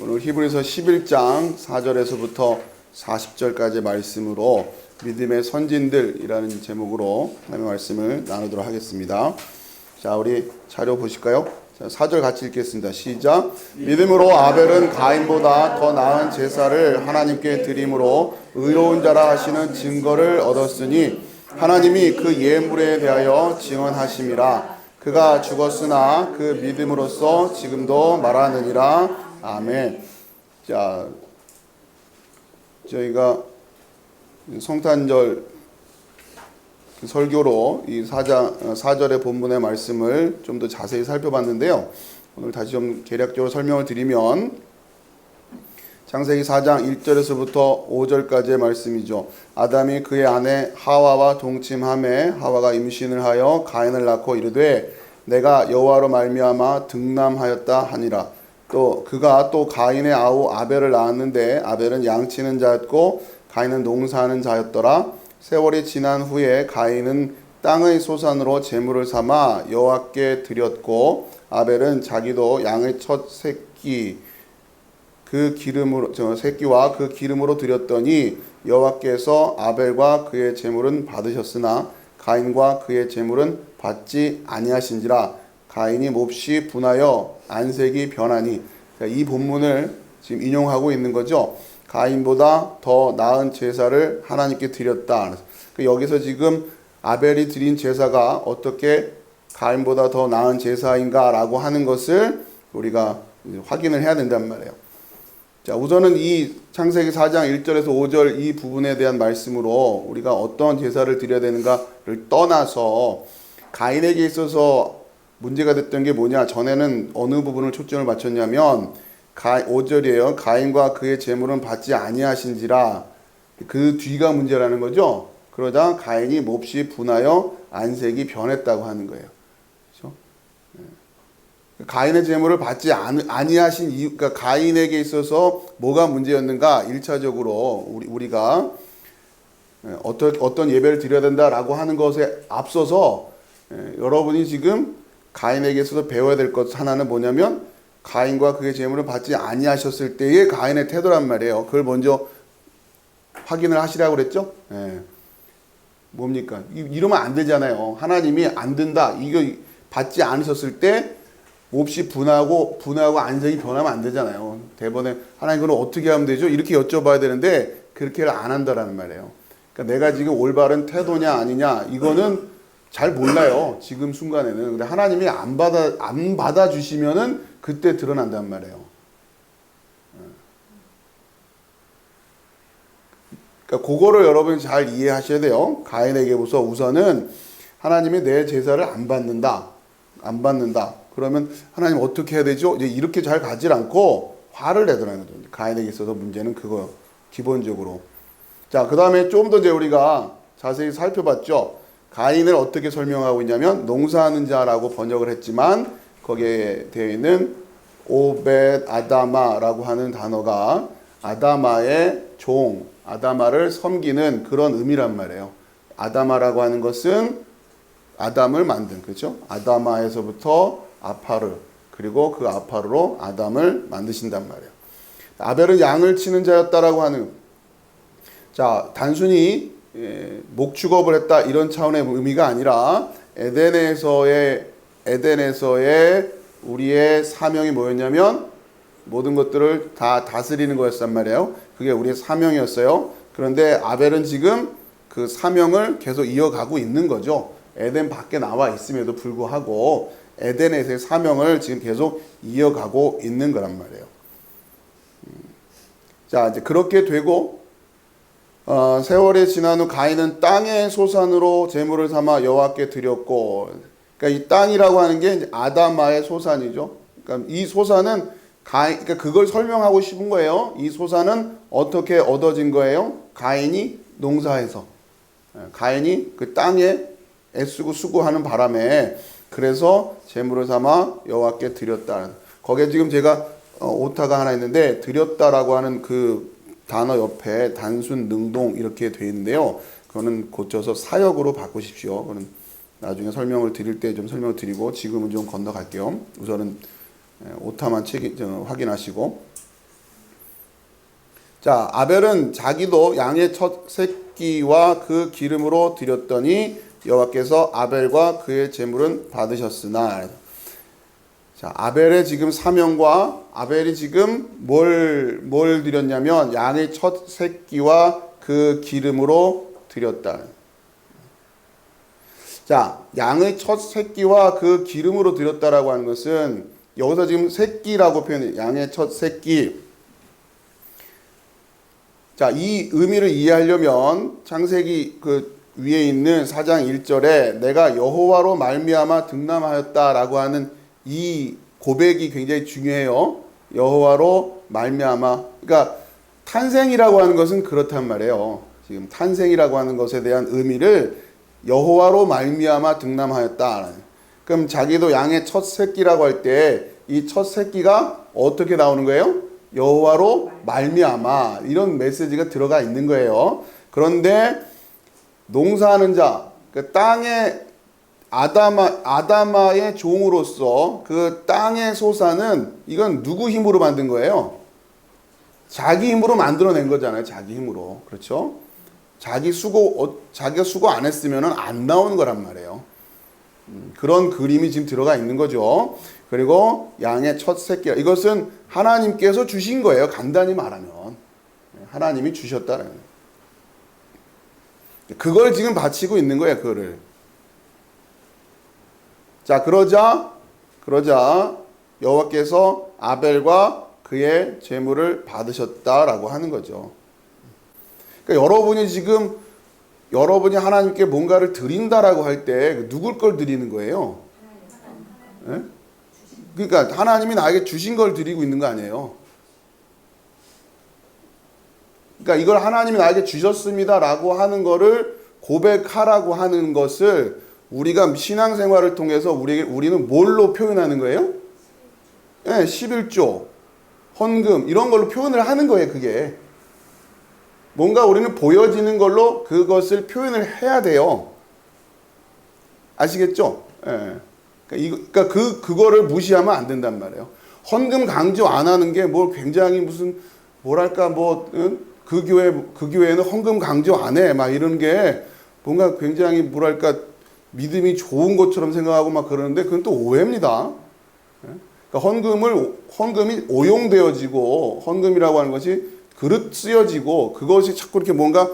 오늘 히브리서 11장 4절에서부터 40절까지 말씀으로 믿음의 선진들이라는 제목으로 하나님의 말씀을 나누도록 하겠습니다. 자, 우리 자료 보실까요? 자, 4절 같이 읽겠습니다. 시작. 믿음으로 아벨은 가인보다 더 나은 제사를 하나님께 드림으로 의로운 자라 하시는 증거를 얻었으니 하나님이 그 예물에 대하여 증언하심이라. 그가 죽었으나 그 믿음으로써 지금도 말하느니라. 아멘. 자, 저희가 성탄절 설교로 이 4절의 본문의 말씀을 좀 더 자세히 살펴봤는데요. 오늘 다시 좀 개략적으로 설명을 드리면 창세기 4장 1절에서부터 5절까지의 말씀이죠. 아담이 그의 아내 하와와 동침하매 하와가 임신을 하여 가인을 낳고 이르되 내가 여호와로 말미암아 등남하였다 하니라. 또 그가 또 가인의 아우 아벨을 낳았는데 아벨은 양치는 자였고 가인은 농사하는 자였더라. 세월이 지난 후에 가인은 땅의 소산으로 제물을 삼아 여호와께 드렸고 아벨은 자기도 양의 첫 새끼 새끼와 그 기름으로 드렸더니 여호와께서 아벨과 그의 제물은 받으셨으나 가인과 그의 제물은 받지 아니하신지라. 가인이 몹시 분하여 안색이 변하니. 이 본문을 지금 인용하고 있는 거죠. 가인보다 더 나은 제사를 하나님께 드렸다. 여기서 지금 아벨이 드린 제사가 어떻게 가인보다 더 나은 제사인가 라고 하는 것을 우리가 확인을 해야 된단 말이에요. 자, 우선은 이 창세기 4장 1절에서 5절 이 부분에 대한 말씀으로 우리가 어떤 제사를 드려야 되는가를 떠나서 가인에게 있어서 문제가 됐던 게 뭐냐. 전에는 어느 부분을 초점을 맞췄냐면 5절이에요. 가인과 그의 제물은 받지 아니하신지라. 그 뒤가 문제라는 거죠. 그러자 가인이 몹시 분하여 안색이 변했다고 하는 거예요. 그렇죠? 가인의 제물을 받지 아니하신 이유, 그러니까 가인에게 있어서 뭐가 문제였는가? 1차적으로 우리가 어떤 예배를 드려야 된다라고 하는 것에 앞서서 여러분이 지금 가인에게 있어서 배워야 될 것 하나는 뭐냐면 가인과 그의 제물을 받지 아니하셨을 때의 가인의 태도란 말이에요. 그걸 먼저 확인을 하시라고 그랬죠? 뭡니까? 이러면 안 되잖아요. 하나님이 안 된다. 이거 받지 않으셨을 때 몹시 분하고 안색이 변하면 안 되잖아요. 대번에 하나님 그럼 어떻게 하면 되죠? 이렇게 여쭤봐야 되는데 그렇게를 안 한다라는 말이에요. 그러니까 내가 지금 올바른 태도냐 아니냐 이거는 잘 몰라요. 지금 순간에는. 근데 하나님이 안 받아 주시면은 그때 드러난단 말이에요. 그러니까 그거를 여러분이 잘 이해하셔야 돼요. 가인에게부터 우선은 하나님이 내 제사를 안 받는다. 그러면 하나님 어떻게 해야 되죠? 이제 이렇게 잘 가지 않고 화를 내더라는 거죠. 가인에게 있어서 문제는 그거 기본적으로. 자, 그다음에 좀 더 이제 우리가 자세히 살펴봤죠. 가인을 어떻게 설명하고 있냐면 농사하는 자라고 번역을 했지만 거기에 되어 있는 오벳 아다마라고 하는 단어가 아다마의 종, 아다마를 섬기는 그런 의미란 말이에요. 아다마라고 하는 것은 아담을 만든, 그렇죠? 아다마에서부터 아파르, 그리고 그 아파르로 아담을 만드신단 말이에요. 아벨은 양을 치는 자였다라고 하는, 자, 단순히 목축업을 했다 이런 차원의 의미가 아니라 에덴에서의 우리의 사명이 뭐였냐면 모든 것들을 다 다스리는 거였단 말이에요. 그게 우리의 사명이었어요. 그런데 아벨은 지금 그 사명을 계속 이어가고 있는 거죠. 에덴 밖에 나와 있음에도 불구하고 에덴에서의 사명을 지금 계속 이어가고 있는 거란 말이에요. 자, 이제 그렇게 되고 세월이 지난 후 가인은 땅의 소산으로 제물을 삼아 여호와께 드렸고, 그러니까 이 땅이라고 하는 게 이제 아다마의 소산이죠. 그러니까 이 소산은 그러니까 그걸 설명하고 싶은 거예요. 이 소산은 어떻게 얻어진 거예요? 가인이 농사해서, 가인이 그 땅에 애쓰고 수고하는 바람에 그래서 제물을 삼아 여호와께 드렸다. 거기에 지금 제가 오타가 하나 있는데 드렸다라고 하는 그 단어 옆에 단순 능동 이렇게 돼 있는데요. 그거는 고쳐서 사역으로 바꾸십시오. 그거는 나중에 설명을 드릴 때 좀 설명을 드리고 지금은 좀 건너갈게요. 우선은 오타만 확인하시고. 자, 아벨은 자기도 양의 첫 새끼와 그 기름으로 드렸더니 여호와께서 아벨과 그의 제물은 받으셨으나. 자, 아벨의 지금 사명과 아벨이 지금 뭘 드렸냐면 양의 첫 새끼와 그 기름으로 드렸다. 자, 양의 첫 새끼와 그 기름으로 드렸다라고 하는 것은 여기서 지금 새끼라고 표현해요. 양의 첫 새끼. 자, 이 의미를 이해하려면 창세기 그 위에 있는 4장 1절에 내가 여호와로 말미암아 득남하였다라고 하는 이 고백이 굉장히 중요해요. 여호와로 말미암아. 그러니까 탄생이라고 하는 것은 그렇단 말이에요. 지금 탄생이라고 하는 것에 대한 의미를 여호와로 말미암아 득남하였다. 그럼 자기도 양의 첫 새끼라고 할 때 이 첫 새끼가 어떻게 나오는 거예요? 여호와로 말미암아. 이런 메시지가 들어가 있는 거예요. 그런데 농사하는 자, 그 땅의 아다마의 종으로서 그 땅의 소사는 이건 누구 힘으로 만든 거예요? 자기 힘으로 만들어낸 거잖아요. 자기 힘으로. 그렇죠? 자기가 수고 안 했으면 안 나오는 거란 말이에요. 그런 그림이 지금 들어가 있는 거죠. 그리고 양의 첫 새끼. 이것은 하나님께서 주신 거예요. 간단히 말하면. 하나님이 주셨다는 거예요. 그걸 지금 바치고 있는 거예요. 그거를. 자, 그러자 여호와께서 아벨과 그의 제물을 받으셨다라고 하는 거죠. 그러니까 여러분이 하나님께 뭔가를 드린다라고 할 때 누굴 걸 드리는 거예요? 네? 그러니까 하나님이 나에게 주신 걸 드리고 있는 거 아니에요. 그러니까 이걸 하나님이 나에게 주셨습니다라고 하는 거를 고백하라고 하는 것을 우리가 신앙생활을 통해서 우리는 뭘로 표현하는 거예요? 네, 11조, 헌금 이런 걸로 표현을 하는 거예요. 그게 뭔가 우리는 보여지는 걸로 그것을 표현을 해야 돼요. 아시겠죠? 네. 그러니까 그거를 무시하면 안 된단 말이에요. 헌금 강조 안 하는 게 뭐 굉장히 무슨 뭐랄까 그 교회는 헌금 강조 안 해 막 이런 게 뭔가 굉장히 뭐랄까 믿음이 좋은 것처럼 생각하고 막 그러는데 그건 또 오해입니다. 그러니까 헌금이 오용되어지고 헌금이라고 하는 것이 그릇 쓰여지고 그것이 자꾸 이렇게 뭔가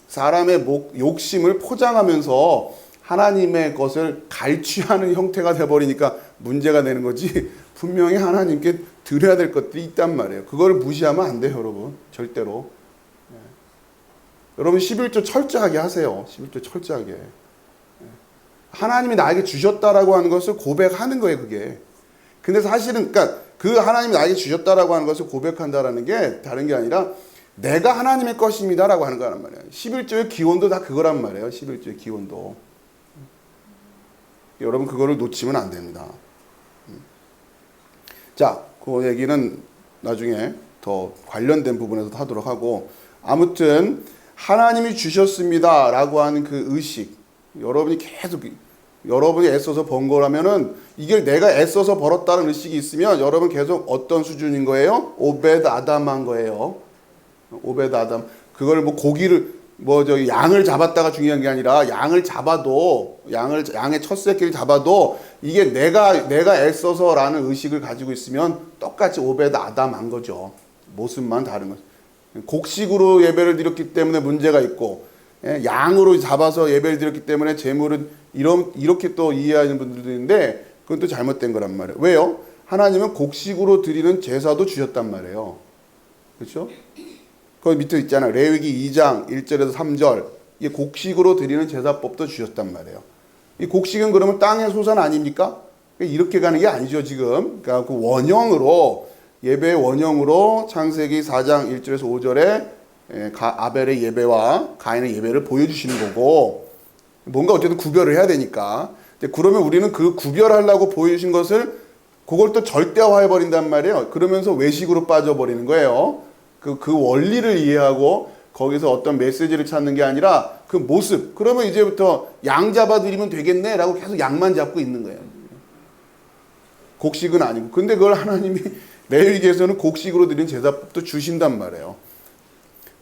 사람의 욕심을 포장하면서 하나님의 것을 갈취하는 형태가 돼버리니까 문제가 되는 거지. 분명히 하나님께 드려야 될 것들이 있단 말이에요. 그걸 무시하면 안 돼요, 여러분. 절대로. 여러분 11조 철저하게 하세요. 11조 철저하게. 하나님이 나에게 주셨다라고 하는 것을 고백하는 거예요, 그게. 근데 사실은 그러니까 그 하나님이 나에게 주셨다라고 하는 것을 고백한다라는 게 다른 게 아니라 내가 하나님의 것입니다라고 하는 거란 말이에요. 11조의 기원도 다 그거란 말이에요. 11조의 기원도. 여러분 그거를 놓치면 안 됩니다. 자, 그 얘기는 나중에 더 관련된 부분에서 하도록 하고 아무튼 하나님이 주셨습니다라고 하는 그 의식 여러분이 애써서 번 거라면은 이게 내가 애써서 벌었다는 의식이 있으면 여러분 계속 어떤 수준인 거예요? 오벳 아담한 거예요. 오벳 아담. 그걸 뭐 고기를 양을 잡았다가 중요한 게 아니라 양을 잡아도 양의 첫 새끼를 잡아도 이게 내가 애써서라는 의식을 가지고 있으면 똑같이 오벳 아담한 거죠. 모습만 다른 거죠. 곡식으로 예배를 드렸기 때문에 문제가 있고 양으로 잡아서 예배를 드렸기 때문에 제물은 이렇게 또 이해하는 분들도 있는데 그건 또 잘못된 거란 말이에요. 왜요? 하나님은 곡식으로 드리는 제사도 주셨단 말이에요. 그렇죠? 거기 밑에 있잖아요. 레위기 2장 1절에서 3절. 이게 곡식으로 드리는 제사법도 주셨단 말이에요. 이 곡식은 그러면 땅의 소산 아닙니까? 이렇게 가는 게 아니죠, 지금. 그러니까 그 원형으로 예배의 원형으로 창세기 4장 1절에서 5절에 아벨의 예배와 가인의 예배를 보여주시는 거고 뭔가 어쨌든 구별을 해야 되니까. 그러면 우리는 그 구별하려고 보여주신 것을 그걸 또 절대화해버린단 말이에요. 그러면서 외식으로 빠져버리는 거예요. 그 원리를 이해하고 거기서 어떤 메시지를 찾는 게 아니라 그 모습. 그러면 이제부터 양 잡아드리면 되겠네 라고 계속 양만 잡고 있는 거예요. 곡식은 아니고. 근데 그걸 하나님이 레위기에서는 곡식으로 드린 제사법도 주신단 말이에요.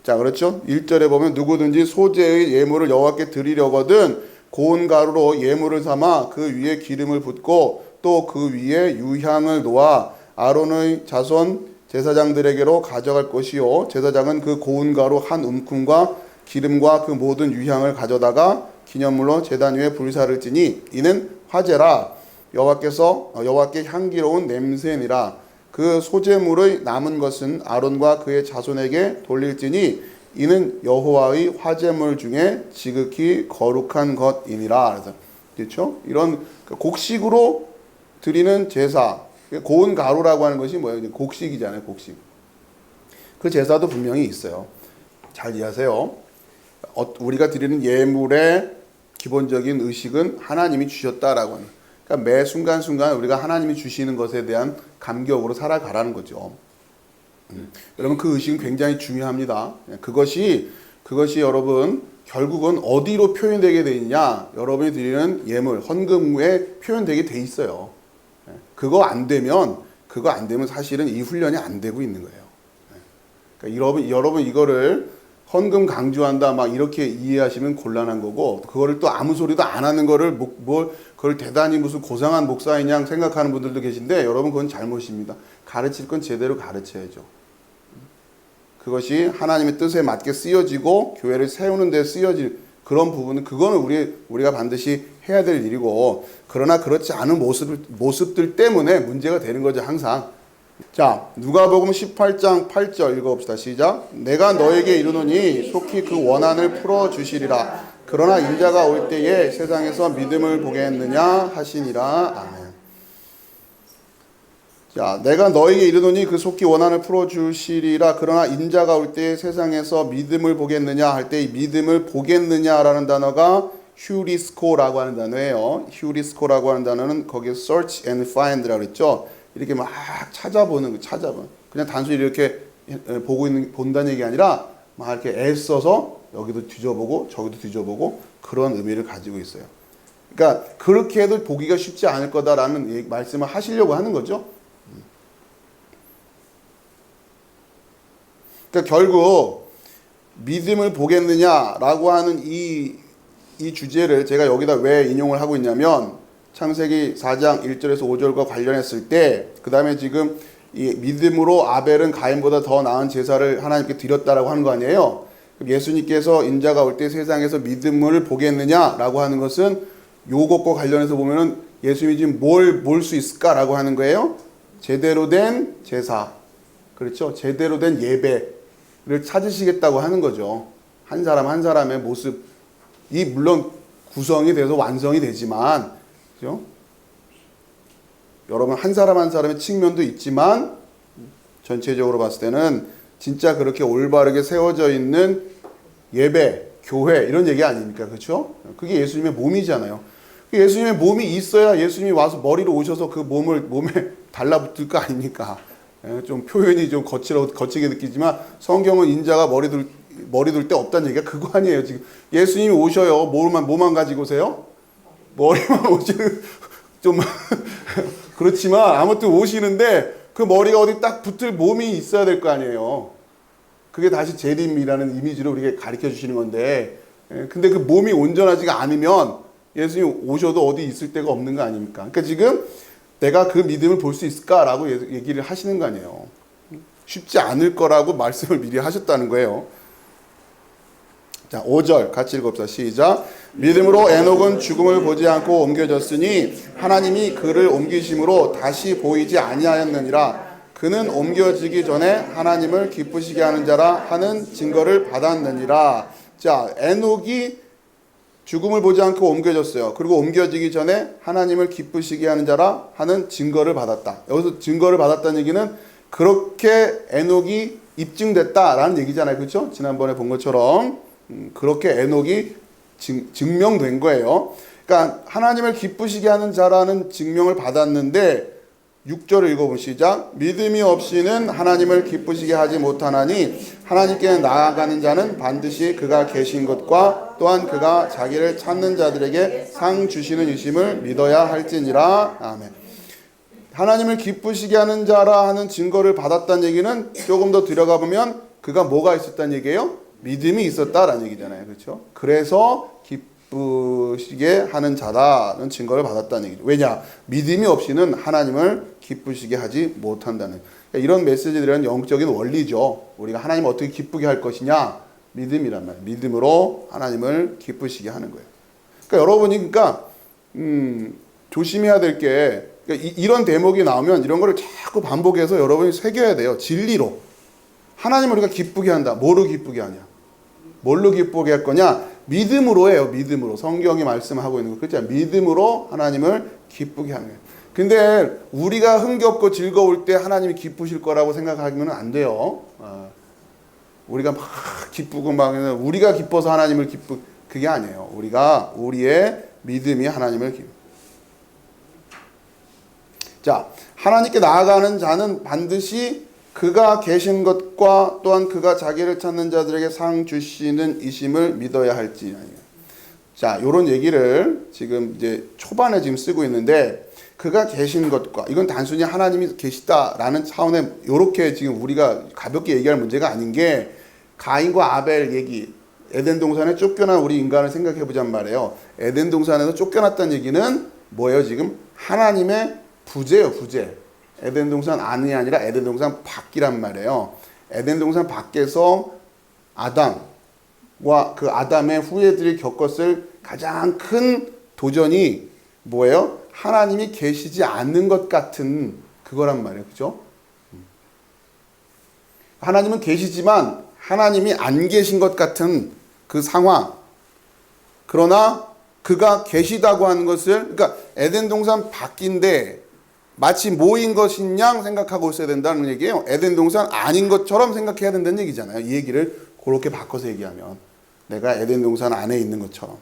자, 그렇죠? 1절에 보면 누구든지 소재의 예물을 여호와께 드리려거든 고운 가루로 예물을 삼아 그 위에 기름을 붓고 또 그 위에 유향을 놓아 아론의 자손 제사장들에게로 가져갈 것이요 제사장은 그 고운 가루 한 움큼과 기름과 그 모든 유향을 가져다가 기념물로 제단 위에 불사를 지니 이는 화제라 여호와께 향기로운 냄새니라. 그 소재물의 남은 것은 아론과 그의 자손에게 돌릴지니 이는 여호와의 화제물 중에 지극히 거룩한 것이니라. 그래서 그렇죠? 이런 곡식으로 드리는 제사, 고운 가루라고 하는 것이 뭐예요? 곡식이잖아요, 곡식. 그 제사도 분명히 있어요. 잘 이해하세요. 우리가 드리는 예물의 기본적인 의식은 하나님이 주셨다라고 하는. 그러니까 매 순간순간 우리가 하나님이 주시는 것에 대한 감격으로 살아가라는 거죠. 여러분 그 의식은 굉장히 중요합니다. 그것이 여러분 결국은 어디로 표현되게 돼 있냐? 여러분이 드리는 예물, 헌금에 표현되게 돼 있어요. 그거 안 되면 사실은 이 훈련이 안 되고 있는 거예요. 그러니까 여러분 이거를 헌금 강조한다 막 이렇게 이해하시면 곤란한 거고 그거를 또 아무 소리도 안 하는 거를 그걸 대단히 무슨 고상한 목사인 양 생각하는 분들도 계신데 여러분 그건 잘못입니다. 가르칠 건 제대로 가르쳐야죠. 그것이 하나님의 뜻에 맞게 쓰여지고 교회를 세우는 데 쓰여질 그런 부분은 그거는 우리가 반드시 해야 될 일이고 그러나 그렇지 않은 모습들 때문에 문제가 되는 거죠 항상. 자, 누가복음 18장 8절 읽어봅시다. 시작. 내가 너에게 이르노니 속히 그 원한을 풀어주시리라. 그러나 인자가 올 때에 세상에서 믿음을 보겠느냐 하시니라. 아멘. 자, 내가 너에게 이르노니 그 속히 원한을 풀어주시리라. 그러나 인자가 올 때에 세상에서 믿음을 보겠느냐 할 때 이 믿음을 보겠느냐라는 단어가 휴리스코라고 하는 단어예요. 휴리스코라고 하는 단어는 거기에 search and find라고 그랬죠. 이렇게 막 찾아보는 거, 그냥 단순히 이렇게 본다는 얘기 아니라 막 이렇게 애써서 여기도 뒤져보고 저기도 뒤져보고 그런 의미를 가지고 있어요. 그러니까 그렇게 해도 보기가 쉽지 않을 거다라는 말씀을 하시려고 하는 거죠. 그러니까 결국 믿음을 보겠느냐라고 하는 이 주제를 제가 여기다 왜 인용을 하고 있냐면 창세기 4장 1절에서 5절과 관련했을 때 그 다음에 지금 이 믿음으로 아벨은 가인보다 더 나은 제사를 하나님께 드렸다라고 하는 거 아니에요. 예수님께서 인자가 올 때 세상에서 믿음을 보겠느냐라고 하는 것은 요것과 관련해서 보면은 예수님이 지금 뭘 볼 수 있을까라고 하는 거예요. 제대로 된 제사, 그렇죠? 제대로 된 예배를 찾으시겠다고 하는 거죠. 한 사람 한 사람의 모습이 물론 구성이 돼서 완성이 되지만 그렇죠? 여러분 한 사람 한 사람의 측면도 있지만 전체적으로 봤을 때는 진짜 그렇게 올바르게 세워져 있는 예배, 교회 이런 얘기 아닙니까? 그렇죠? 그게 예수님의 몸이잖아요. 예수님의 몸이 있어야 예수님이 와서 머리로 오셔서 그 몸에 달라붙을 거 아닙니까? 좀 표현이 좀 거치게 느끼지만 성경은 인자가 머리 둘 데 없다는 얘기가 그거 아니에요. 지금 예수님이 오셔요. 뭐만 가지고 오세요? 머리만 오시는 좀 그렇지만 아무튼 오시는데 그 머리가 어디 딱 붙을 몸이 있어야 될 거 아니에요. 그게 다시 재림이라는 이미지로 우리에게 가르쳐 주시는 건데 근데 그 몸이 온전하지가 않으면 예수님 오셔도 어디 있을 데가 없는 거 아닙니까? 그러니까 지금 내가 그 믿음을 볼 수 있을까라고 얘기를 하시는 거 아니에요. 쉽지 않을 거라고 말씀을 미리 하셨다는 거예요. 자, 5절 같이 읽읍시다. 시작. 믿음으로 에녹은 죽음을 보지 않고 옮겨졌으니 하나님이 그를 옮기심으로 다시 보이지 아니하였느니라. 그는 옮겨지기 전에 하나님을 기쁘시게 하는 자라 하는 증거를 받았느니라. 자, 에녹이 죽음을 보지 않고 옮겨졌어요. 그리고 옮겨지기 전에 하나님을 기쁘시게 하는 자라 하는 증거를 받았다. 여기서 증거를 받았다는 얘기는 그렇게 에녹이 입증됐다라는 얘기잖아요. 그렇죠? 지난번에 본 것처럼 그렇게 에녹이 증명된 거예요. 그러니까 하나님을 기쁘시게 하는 자라는 증명을 받았는데 6절을 읽어보면 시작. 믿음이 없이는 하나님을 기쁘시게 하지 못하나니 하나님께 나아가는 자는 반드시 그가 계신 것과 또한 그가 자기를 찾는 자들에게 상 주시는 이심을 믿어야 할지니라. 아멘. 하나님을 기쁘시게 하는 자라 하는 증거를 받았다는 얘기는 조금 더 들어가 보면 그가 뭐가 있었다는 얘기예요? 믿음이 있었다라는 얘기잖아요. 그렇죠? 그래서 기쁘시게 하는 자라는 증거를 받았다는 얘기죠. 왜냐? 믿음이 없이는 하나님을 기쁘시게 하지 못한다는. 그러니까 이런 메시지들은 영적인 원리죠. 우리가 하나님을 어떻게 기쁘게 할 것이냐? 믿음이란 말이에요. 믿음으로 하나님을 기쁘시게 하는 거예요. 그러니까 여러분이 조심해야 될 게, 그러니까 이런 대목이 나오면 이런 거를 자꾸 반복해서 여러분이 새겨야 돼요. 진리로. 하나님을 우리가 기쁘게 한다. 뭐로 기쁘게 하냐? 뭘로 기쁘게 할 거냐? 믿음으로 해요. 믿음으로. 성경이 말씀하고 있는 거. 그렇죠? 믿음으로 하나님을 기쁘게 하는 거예요. 근데 우리가 흥겹고 즐거울 때 하나님이 기쁘실 거라고 생각하면 안 돼요. 우리가 막 기쁘고 막 우리가 기뻐서 하나님을 그게 아니에요. 우리의 믿음이 하나님을 자, 하나님께 나아가는 자는 반드시 그가 계신 것과 또한 그가 자기를 찾는 자들에게 상 주시는 이심을 믿어야 할지. 자, 요런 얘기를 지금 이제 초반에 지금 쓰고 있는데, 그가 계신 것과, 이건 단순히 하나님이 계시다라는 차원에 요렇게 지금 우리가 가볍게 얘기할 문제가 아닌 게, 가인과 아벨 얘기, 에덴 동산에 쫓겨난 우리 인간을 생각해 보자는 말이에요. 에덴 동산에서 쫓겨났다는 얘기는 뭐예요? 지금 하나님의 부재예요, 부재. 에덴 동산 안이 아니라 에덴 동산 밖이란 말이에요. 에덴 동산 밖에서 아담과 그 아담의 후예들이 겪었을 가장 큰 도전이 뭐예요? 하나님이 계시지 않는 것 같은 그거란 말이에요. 그죠? 하나님은 계시지만 하나님이 안 계신 것 같은 그 상황. 그러나 그가 계시다고 하는 것을, 그러니까 에덴 동산 밖인데 마치 모인 것인 양 생각하고 있어야 된다는 얘기예요. 에덴 동산 아닌 것처럼 생각해야 된다는 얘기잖아요. 이 얘기를 그렇게 바꿔서 얘기하면, 내가 에덴 동산 안에 있는 것처럼.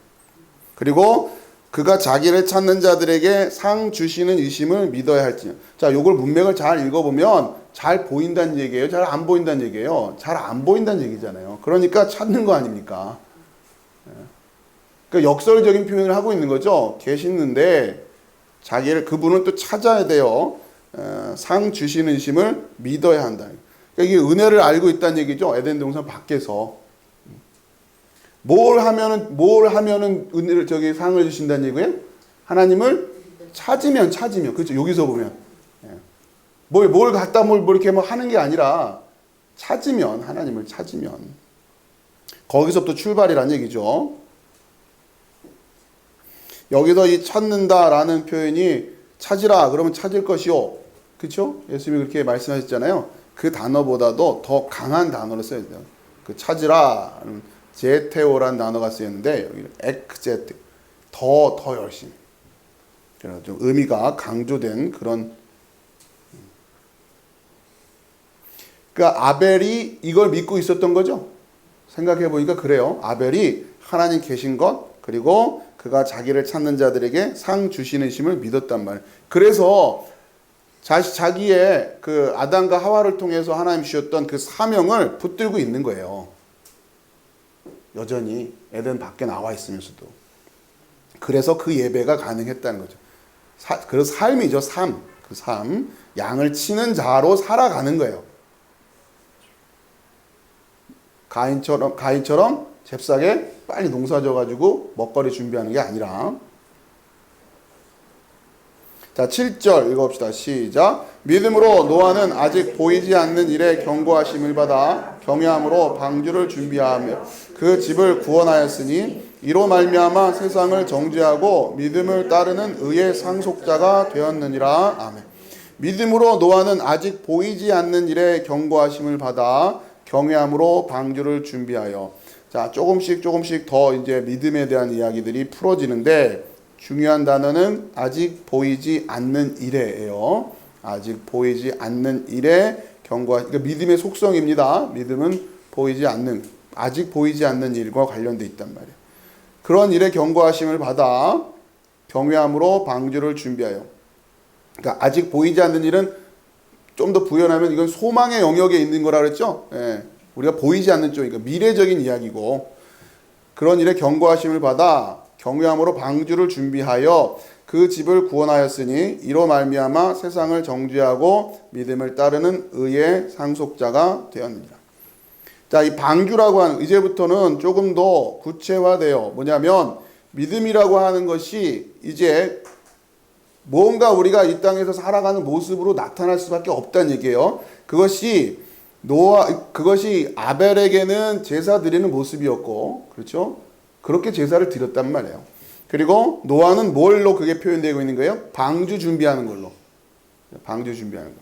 그리고 그가 자기를 찾는 자들에게 상 주시는 의심을 믿어야 할지. 자, 요걸 문맥을 잘 읽어보면 잘 보인다는 얘기예요? 잘 안 보인다는 얘기예요? 잘 안 보인다는 얘기잖아요. 그러니까 찾는 거 아닙니까? 그러니까 역설적인 표현을 하고 있는 거죠. 계시는데 그분은 또 찾아야 돼요. 상 주시는 의심을 믿어야 한다. 그러니까 이게 은혜를 알고 있다는 얘기죠. 에덴 동산 밖에서. 뭘 하면은 은혜를, 상을 주신다는 얘기예요? 하나님을 찾으면. 그렇죠. 여기서 보면. 뭘 갖다 뭘 이렇게 뭐 하는 게 아니라 하나님을 찾으면. 거기서부터 출발이란 얘기죠. 여기서 이 찾는다라는 표현이 찾으라 그러면 찾을 것이요. 그렇죠? 예수님이 그렇게 말씀하셨잖아요. 그 단어보다도 더 강한 단어를 써야 돼요. 그 찾으라, 제테오라는 단어가 쓰였는데 여기는 엑제트, 더 열심히. 그래서 좀 의미가 강조된 그런. 그러니까 아벨이 이걸 믿고 있었던 거죠. 생각해 보니까 그래요. 아벨이 하나님 계신 것, 그리고 그가 자기를 찾는 자들에게 상 주시는 심을 믿었단 말이에요. 그래서 자기의 그 아담과 하와를 통해서 하나님 주셨던 그 사명을 붙들고 있는 거예요. 여전히 에덴 밖에 나와 있으면서도. 그래서 그 예배가 가능했다는 거죠. 그래서 삶이죠, 삶. 그 삶. 양을 치는 자로 살아가는 거예요. 가인처럼 잽싸게 빨리 농사 져가지고 먹거리 준비하는 게 아니라. 자, 7절 읽어봅시다. 시작. 믿음으로 노아는 아직 보이지 않는 일에 경고하심을 받아 경외함으로 방주를 준비하며 그 집을 구원하였으니 이로 말미암아 세상을 정죄하고 믿음을 따르는 의의 상속자가 되었느니라. 아멘. 믿음으로 노아는 아직 보이지 않는 일에 경고하심을 받아 경외함으로 방주를 준비하여. 자, 조금씩 더 이제 믿음에 대한 이야기들이 풀어지는데, 중요한 단어는 아직 보이지 않는 일에예요. 아직 보이지 않는 일에 그러니까 믿음의 속성입니다. 믿음은 아직 보이지 않는 일과 관련돼 있단 말이에요. 그런 일에 경고하심을 받아 경외함으로 방주를 준비하여. 그러니까 아직 보이지 않는 일은 좀 더 부연하면 이건 소망의 영역에 있는 거라 그랬죠. 예, 우리가 보이지 않는 쪽이니까 미래적인 이야기고, 그런 일에 경고하심을 받아 경외함으로 방주를 준비하여 그 집을 구원하였으니 이로 말미암아 세상을 정죄하고 믿음을 따르는 의의 상속자가 되었느니라. 자, 이 방주라고 하는 이제부터는 조금 더 구체화돼요. 뭐냐면 믿음이라고 하는 것이 이제 뭔가 우리가 이 땅에서 살아가는 모습으로 나타날 수밖에 없다는 얘기예요. 그것이 아벨에게는 제사 드리는 모습이었고, 그렇죠? 그렇게 제사를 드렸단 말이에요. 그리고 노아는 뭘로 그게 표현되고 있는 거예요? 방주 준비하는 걸로. 방주 준비하는 거.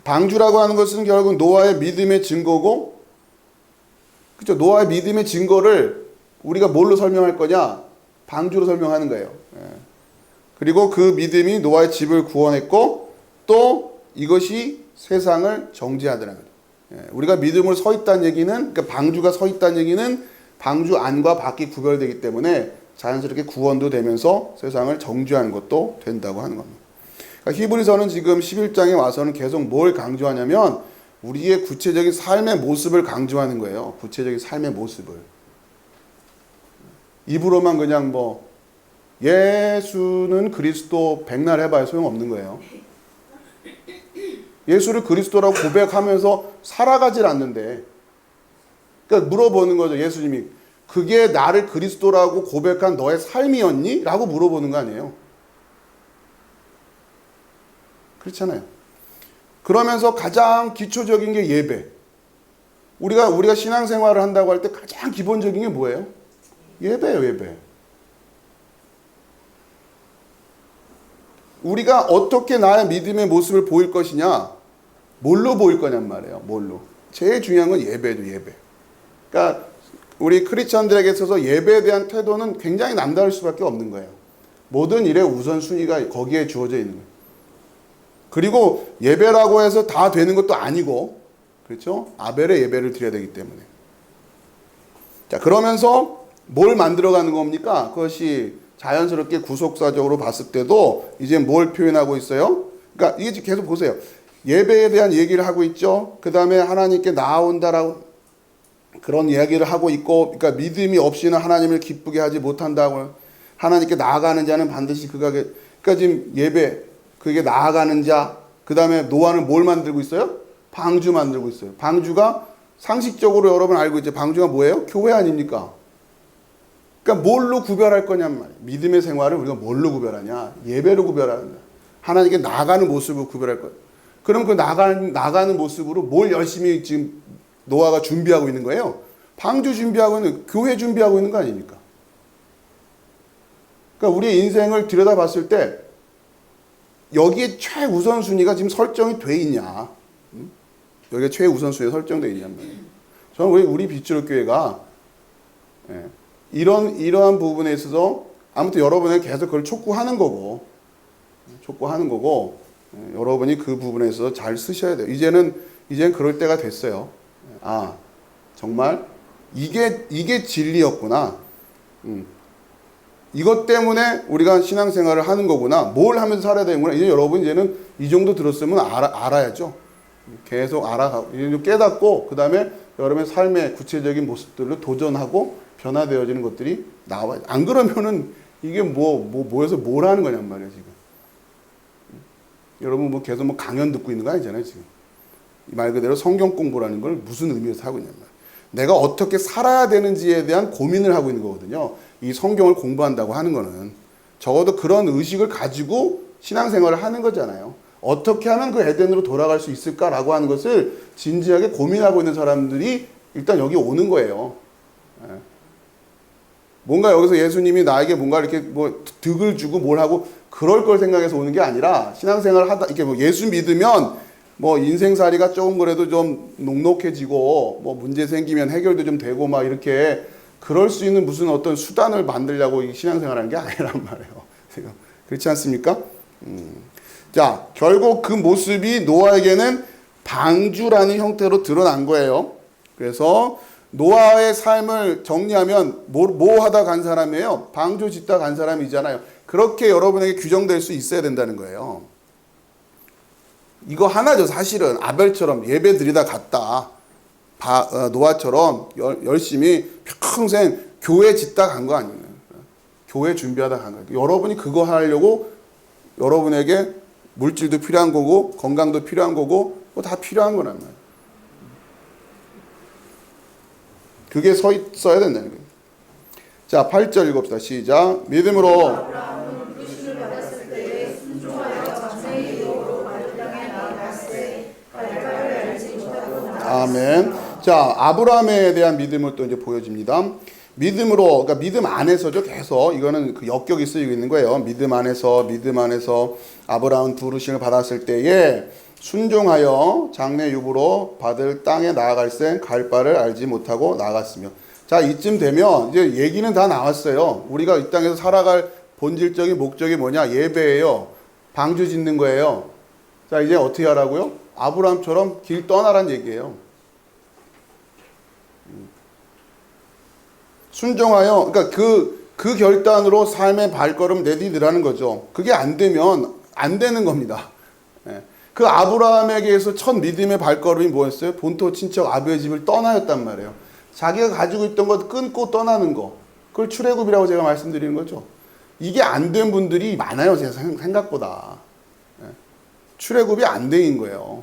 방주라고 하는 것은 결국 노아의 믿음의 증거고, 그렇죠? 노아의 믿음의 증거를 우리가 뭘로 설명할 거냐? 방주로 설명하는 거예요. 그리고 그 믿음이 노아의 집을 구원했고 또 이것이 세상을 정죄하더라는 거예요. 우리가 믿음으로 서 있다는 얘기는, 그러니까 방주가 서 있다는 얘기는 방주 안과 밖이 구별되기 때문에 자연스럽게 구원도 되면서 세상을 정죄하는 것도 된다고 하는 겁니다. 그러니까 히브리서는 지금 11장에 와서는 계속 뭘 강조하냐면 우리의 구체적인 삶의 모습을 강조하는 거예요. 구체적인 삶의 모습을. 입으로만 그냥 뭐 예수는 그리스도 백날 해봐야 소용없는 거예요. 예수를 그리스도라고 고백하면서 살아가질 않는데, 그러니까 물어보는 거죠. 예수님이 그게 나를 그리스도라고 고백한 너의 삶이었니? 라고 물어보는 거 아니에요. 그렇잖아요. 그러면서 가장 기초적인 게 예배. 우리가 신앙생활을 한다고 할 때 가장 기본적인 게 뭐예요? 예배예요, 예배. 우리가 어떻게 나의 믿음의 모습을 보일 것이냐? 뭘로 보일 거냔 말이에요. 뭘로? 제일 중요한 건 예배죠, 예배. 그러니까 우리 크리스천들에게 있어서 예배에 대한 태도는 굉장히 남다를 수밖에 없는 거예요. 모든 일의 우선순위가 거기에 주어져 있는 거예요. 그리고 예배라고 해서 다 되는 것도 아니고, 그렇죠? 아벨의 예배를 드려야 되기 때문에. 자, 그러면서 뭘 만들어가는 겁니까? 그것이 자연스럽게 구속사적으로 봤을 때도 이제 뭘 표현하고 있어요? 그러니까 이게 계속 보세요. 예배에 대한 얘기를 하고 있죠. 그 다음에 하나님께 나아온다라고 그런 이야기를 하고 있고, 그러니까 믿음이 없이는 하나님을 기쁘게 하지 못한다고. 하나님께 나아가는 자는 반드시 그러니까 지금 예배, 그게 나아가는 자, 그 다음에 노아는 뭘 만들고 있어요? 방주 만들고 있어요. 방주가 상식적으로 여러분 알고 있죠. 방주가 뭐예요? 교회 아닙니까? 그러니까 뭘로 구별할 거냐면 말이에요. 믿음의 생활을 우리가 뭘로 구별하냐? 예배로 구별하는, 하나님께 나아가는 모습으로 구별할 거예요. 그럼 그 나가는 모습으로 뭘 열심히 지금 노아가 준비하고 있는 거예요? 방주 준비하고 있는, 교회 준비하고 있는 거 아닙니까? 그러니까 우리의 인생을 들여다봤을 때 여기에 최우선순위가 지금 설정이 돼 있냐? 여기에 최우선순위가 설정되어 있냔 말이에요. 저는 우리 빗주로 교회가 이러한 부분에 있어서 아무튼 여러분은 계속 그걸 촉구하는 거고 여러분이 그 부분에 있어서 잘 쓰셔야 돼요. 이제는 그럴 때가 됐어요. 아, 정말 이게 진리였구나. 이것 때문에 우리가 신앙생활을 하는 거구나. 뭘 하면서 살아야 되는구나. 이제 여러분 이제는 이 정도 들었으면 알아야죠. 계속 알아가고 이제 깨닫고 그 다음에 여러분의 삶의 구체적인 모습들로 도전하고 변화되어지는 것들이 나와요. 안 그러면은 이게 뭐여서 뭘 하는 거냔 말이에요, 지금. 여러분 계속 강연 듣고 있는 거 아니잖아요, 지금. 말 그대로 성경 공부라는 걸 무슨 의미에서 하고 있냔 말이에요. 내가 어떻게 살아야 되는지에 대한 고민을 하고 있는 거거든요. 이 성경을 공부한다고 하는 거는 적어도 그런 의식을 가지고 신앙생활을 하는 거잖아요. 어떻게 하면 그 에덴으로 돌아갈 수 있을까라고 하는 것을 진지하게 고민하고 있는 사람들이 일단 여기 오는 거예요. 뭔가 여기서 예수님이 나에게 뭔가 이렇게 득을 주고 뭘 하고 그럴 걸 생각해서 오는 게 아니라 신앙생활을 하다 이렇게 예수 믿으면 인생살이가 조금 그래도 좀 녹록해지고 문제 생기면 해결도 좀 되고 막 이렇게 그럴 수 있는 무슨 어떤 수단을 만들려고 신앙생활하는 게 아니란 말이에요. 그렇지 않습니까? 자, 결국 그 모습이 노아에게는 방주라는 형태로 드러난 거예요. 그래서 노아의 삶을 정리하면 뭐 하다 간 사람이에요? 방주 짓다 간 사람이잖아요. 그렇게 여러분에게 규정될 수 있어야 된다는 거예요. 이거 하나죠. 사실은 아벨처럼 예배 드리다 갔다. 노아처럼 열심히 평생 교회 짓다 간 거 아니에요. 교회 준비하다 간 거예요. 여러분이 그거 하려고 여러분에게 물질도 필요한 거고 건강도 필요한 거고 뭐 다 필요한 거란 말이에요. 그게 써야 된다는 거예요. 자, 8절 읽읍시다. 시작. 믿음으로 아멘. 자, 아브라함에 대한 믿음을 또 이제 보여집니다. 믿음으로, 그러니까 믿음 안에서죠. 계속 이거는 그 역격이 쓰이고 있는 거예요. 믿음 안에서 아브라함 부르심을 받았을 때에 순종하여 장래 유부로 받을 땅에 나아갈새 갈 바를 알지 못하고 나아갔으며. 자, 이쯤 되면 이제 얘기는 다 나왔어요. 우리가 이 땅에서 살아갈 본질적인 목적이 뭐냐? 예배예요. 방주 짓는 거예요. 자, 이제 어떻게 하라고요? 아브라함처럼 길 떠나란 얘기예요. 순종하여, 그러니까 그 결단으로 삶의 발걸음 내디디라는 거죠. 그게 안 되면 안 되는 겁니다. 그 아브라함에게서 첫 믿음의 발걸음이 뭐였어요? 본토 친척 아비의 집을 떠나였단 말이에요. 자기가 가지고 있던 것 끊고 떠나는 거. 그걸 출애굽이라고 제가 말씀드리는 거죠. 이게 안 된 분들이 많아요. 제 생각보다. 출애굽이 안 된 거예요.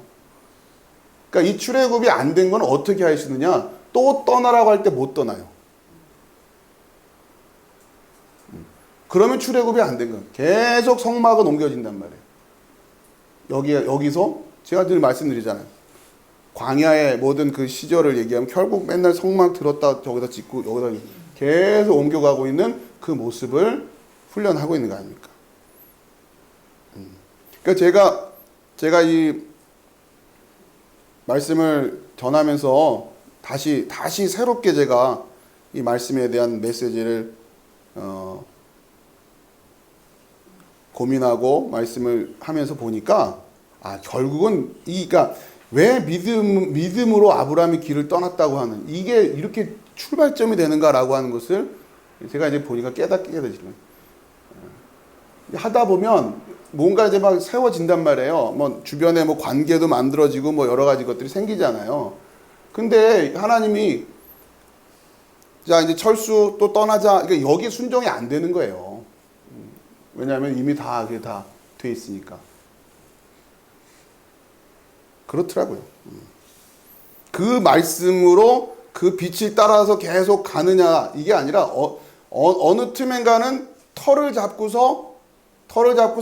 그러니까 이 출애굽이 안 된 건 어떻게 하시느냐? 또 떠나라고 할 때 못 떠나요. 그러면 출애굽이 안 된 거예요. 계속 성막은 옮겨진단 말이에요. 여기서 제가 늘 말씀드리잖아요. 광야의 모든 그 시절을 얘기하면 결국 맨날 성막 들었다 저기다 짓고 여기다 계속 옮겨가고 있는 그 모습을 훈련하고 있는 거 아닙니까? 그러니까 제가 이 말씀을 전하면서 다시 새롭게 제가 이 말씀에 대한 메시지를 고민하고 말씀을 하면서 보니까 결국은 그러니까 왜 믿음으로 아브라함이 길을 떠났다고 하는 이게 이렇게 출발점이 되는가라고 하는 것을 제가 이제 보니까 깨닫게 되지만 하다 보면 뭔가 이제 막 세워진단 말이에요. 뭐 주변에 뭐 관계도 만들어지고 뭐 여러 가지 것들이 생기잖아요. 근데 하나님이 자 이제 철수 또 떠나자. 그러니까 여기 순종이 안 되는 거예요. 왜냐하면 이미 그게 다 돼 있으니까. 그렇더라고요. 그 말씀으로 그 빛을 따라서 계속 가느냐 이게 아니라 어느 틈엔가는 털을 잡고서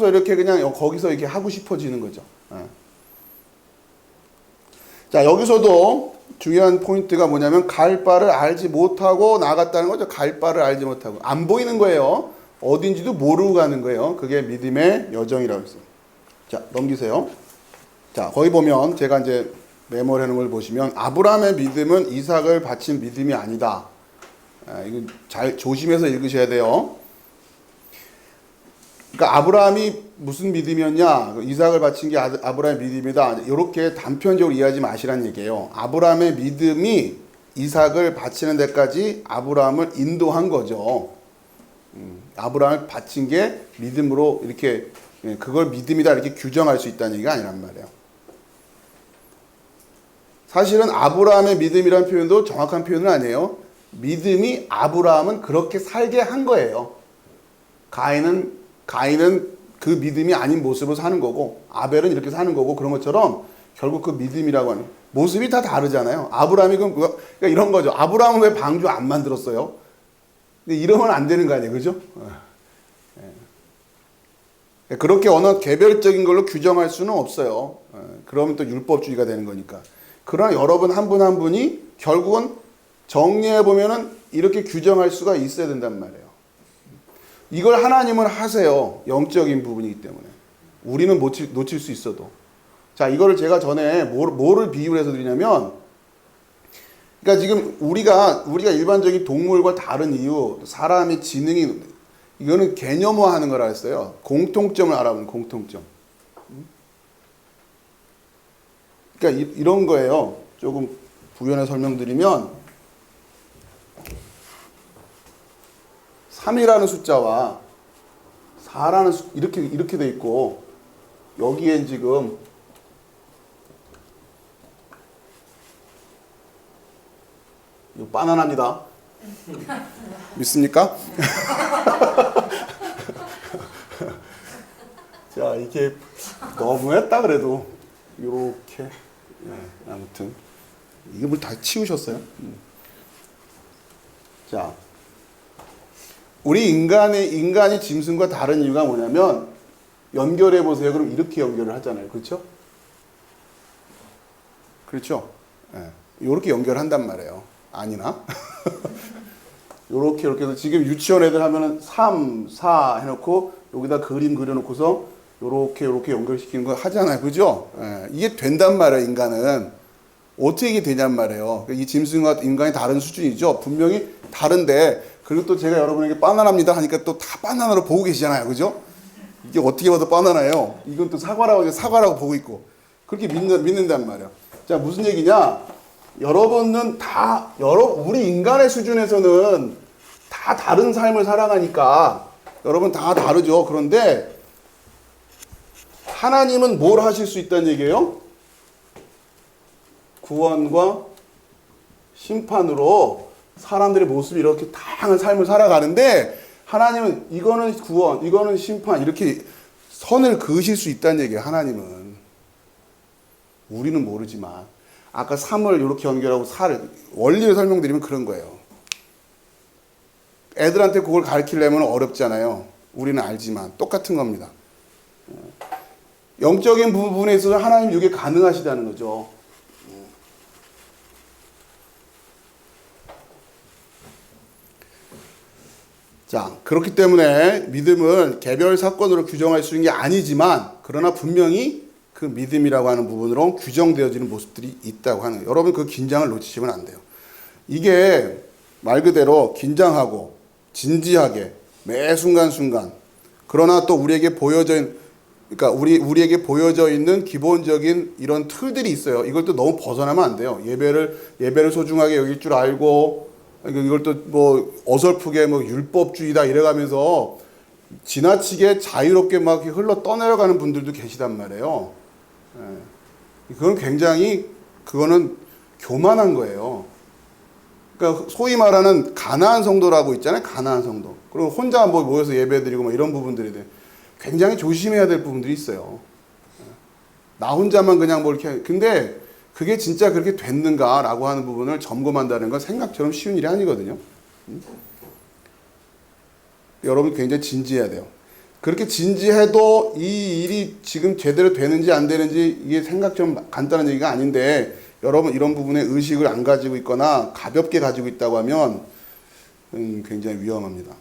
이렇게 그냥 거기서 이렇게 하고 싶어지는 거죠. 자, 여기서도 중요한 포인트가 뭐냐면 갈 바를 알지 못하고 나갔다는 거죠. 갈 바를 알지 못하고 안 보이는 거예요. 어딘지도 모르고 가는 거예요. 그게 믿음의 여정이라고 했어요. 자, 넘기세요. 자, 거기 보면 제가 이제 메모를 해놓은 걸 보시면 아브라함의 믿음은 이삭을 바친 믿음이 아니다. 이거 잘 조심해서 읽으셔야 돼요. 그러니까 아브라함이 무슨 믿음이었냐? 이삭을 바친 게 아브라함의 믿음이다. 이렇게 단편적으로 이해하지 마시라는 얘기예요. 아브라함의 믿음이 이삭을 바치는 데까지 아브라함을 인도한 거죠. 아브라함을 바친 게 믿음으로 이렇게 그걸 믿음이다 이렇게 규정할 수 있다는 얘기가 아니란 말이에요. 사실은 아브라함의 믿음이라는 표현도 정확한 표현은 아니에요. 믿음이 아브라함은 그렇게 살게 한 거예요. 가인은 그 믿음이 아닌 모습으로 사는 거고 아벨은 이렇게 사는 거고 그런 것처럼 결국 그 믿음이라고 하는 모습이 다 다르잖아요. 아브라함이 그러니까 이런 거죠. 아브라함은 왜 방주 안 만들었어요? 근데 이러면 안 되는 거 아니에요, 그죠? 그렇게 어느 개별적인 걸로 규정할 수는 없어요. 그러면 또 율법주의가 되는 거니까. 그러나 여러분 한 분 한 분이 결국은 정리해 보면은 이렇게 규정할 수가 있어야 된단 말이에요. 이걸 하나님은 하세요. 영적인 부분이기 때문에. 우리는 놓칠 수 있어도. 자, 이거를 제가 전에 뭐를 비유를 해서 드리냐면, 그러니까 지금 우리가 일반적인 동물과 다른 이유, 사람의 지능이, 이거는 개념화 하는 거라 했어요. 공통점을 알아보는 공통점. 그러니까 이런 거예요. 조금 부연해 설명드리면, 3이라는 숫자와 4라는 이렇게 돼 있고, 여기엔 지금 이거 바나나입니다. 믿습니까? 자, 이게 너무했다 그래도 이렇게 아무튼 이게 뭘 다 치우셨어요? 자, 우리 인간이 짐승과 다른 이유가 뭐냐면 연결해 보세요. 그럼 이렇게 연결을 하잖아요. 그렇죠? 그렇죠? 이렇게 연결한단 말이에요. 아니나? 이렇게 해서 지금 유치원 애들 하면은 3, 4 해놓고 여기다 그림 그려놓고서 이렇게 연결시키는 거 하잖아요. 그죠? 이게 된단 말이에요. 인간은. 어떻게 이게 되냔 말이에요. 이 짐승과 인간이 다른 수준이죠. 분명히 다른데, 그리고 또 제가 여러분에게 바나나입니다 하니까 또 다 바나나로 보고 계시잖아요. 그죠? 이게 어떻게 봐도 바나나예요. 이건 또 사과라고 보고 있고. 그렇게 믿는단 말이에요. 자, 무슨 얘기냐? 여러분은 우리 인간의 수준에서는 다 다른 삶을 살아가니까 여러분 다 다르죠. 그런데 하나님은 뭘 하실 수 있다는 얘기예요? 구원과 심판으로 사람들의 모습이 이렇게 다양한 삶을 살아가는데 하나님은 이거는 구원, 이거는 심판 이렇게 선을 그으실 수 있다는 얘기예요. 하나님은. 우리는 모르지만 아까 3을 이렇게 연결하고 4를 원리를 설명드리면 그런 거예요. 애들한테 그걸 가르치려면 어렵잖아요. 우리는 알지만 똑같은 겁니다. 영적인 부분에 있어서 하나님 이게 가능하시다는 거죠. 자, 그렇기 때문에 믿음은 개별 사건으로 규정할 수 있는 게 아니지만 그러나 분명히 그 믿음이라고 하는 부분으로 규정되어지는 모습들이 있다고 하는 거예요. 여러분 그 긴장을 놓치시면 안 돼요. 이게 말 그대로 긴장하고 진지하게 매 순간순간 그러나 또 우리에게 보여져 있는 우리에게 보여져 있는 기본적인 이런 틀들이 있어요. 이걸 또 너무 벗어나면 안 돼요. 예배를 소중하게 여길 줄 알고 이걸 또 뭐 어설프게 뭐 율법주의다 이래가면서 지나치게 자유롭게 막 흘러 떠내려가는 분들도 계시단 말이에요. 그건 굉장히 그거는 교만한 거예요. 그러니까 소위 말하는 가나안 성도라고 있잖아요. 가나안 성도. 그리고 혼자 뭐 모여서 예배드리고 뭐 이런 부분들에 대해 굉장히 조심해야 될 부분들이 있어요. 나 혼자만 그냥 뭐 이렇게 근데 그게 진짜 그렇게 됐는가라고 하는 부분을 점검한다는 건 생각처럼 쉬운 일이 아니거든요. 여러분 굉장히 진지해야 돼요. 그렇게 진지해도 이 일이 지금 제대로 되는지 안 되는지 이게 생각처럼 간단한 얘기가 아닌데 여러분 이런 부분에 의식을 안 가지고 있거나 가볍게 가지고 있다고 하면 굉장히 위험합니다.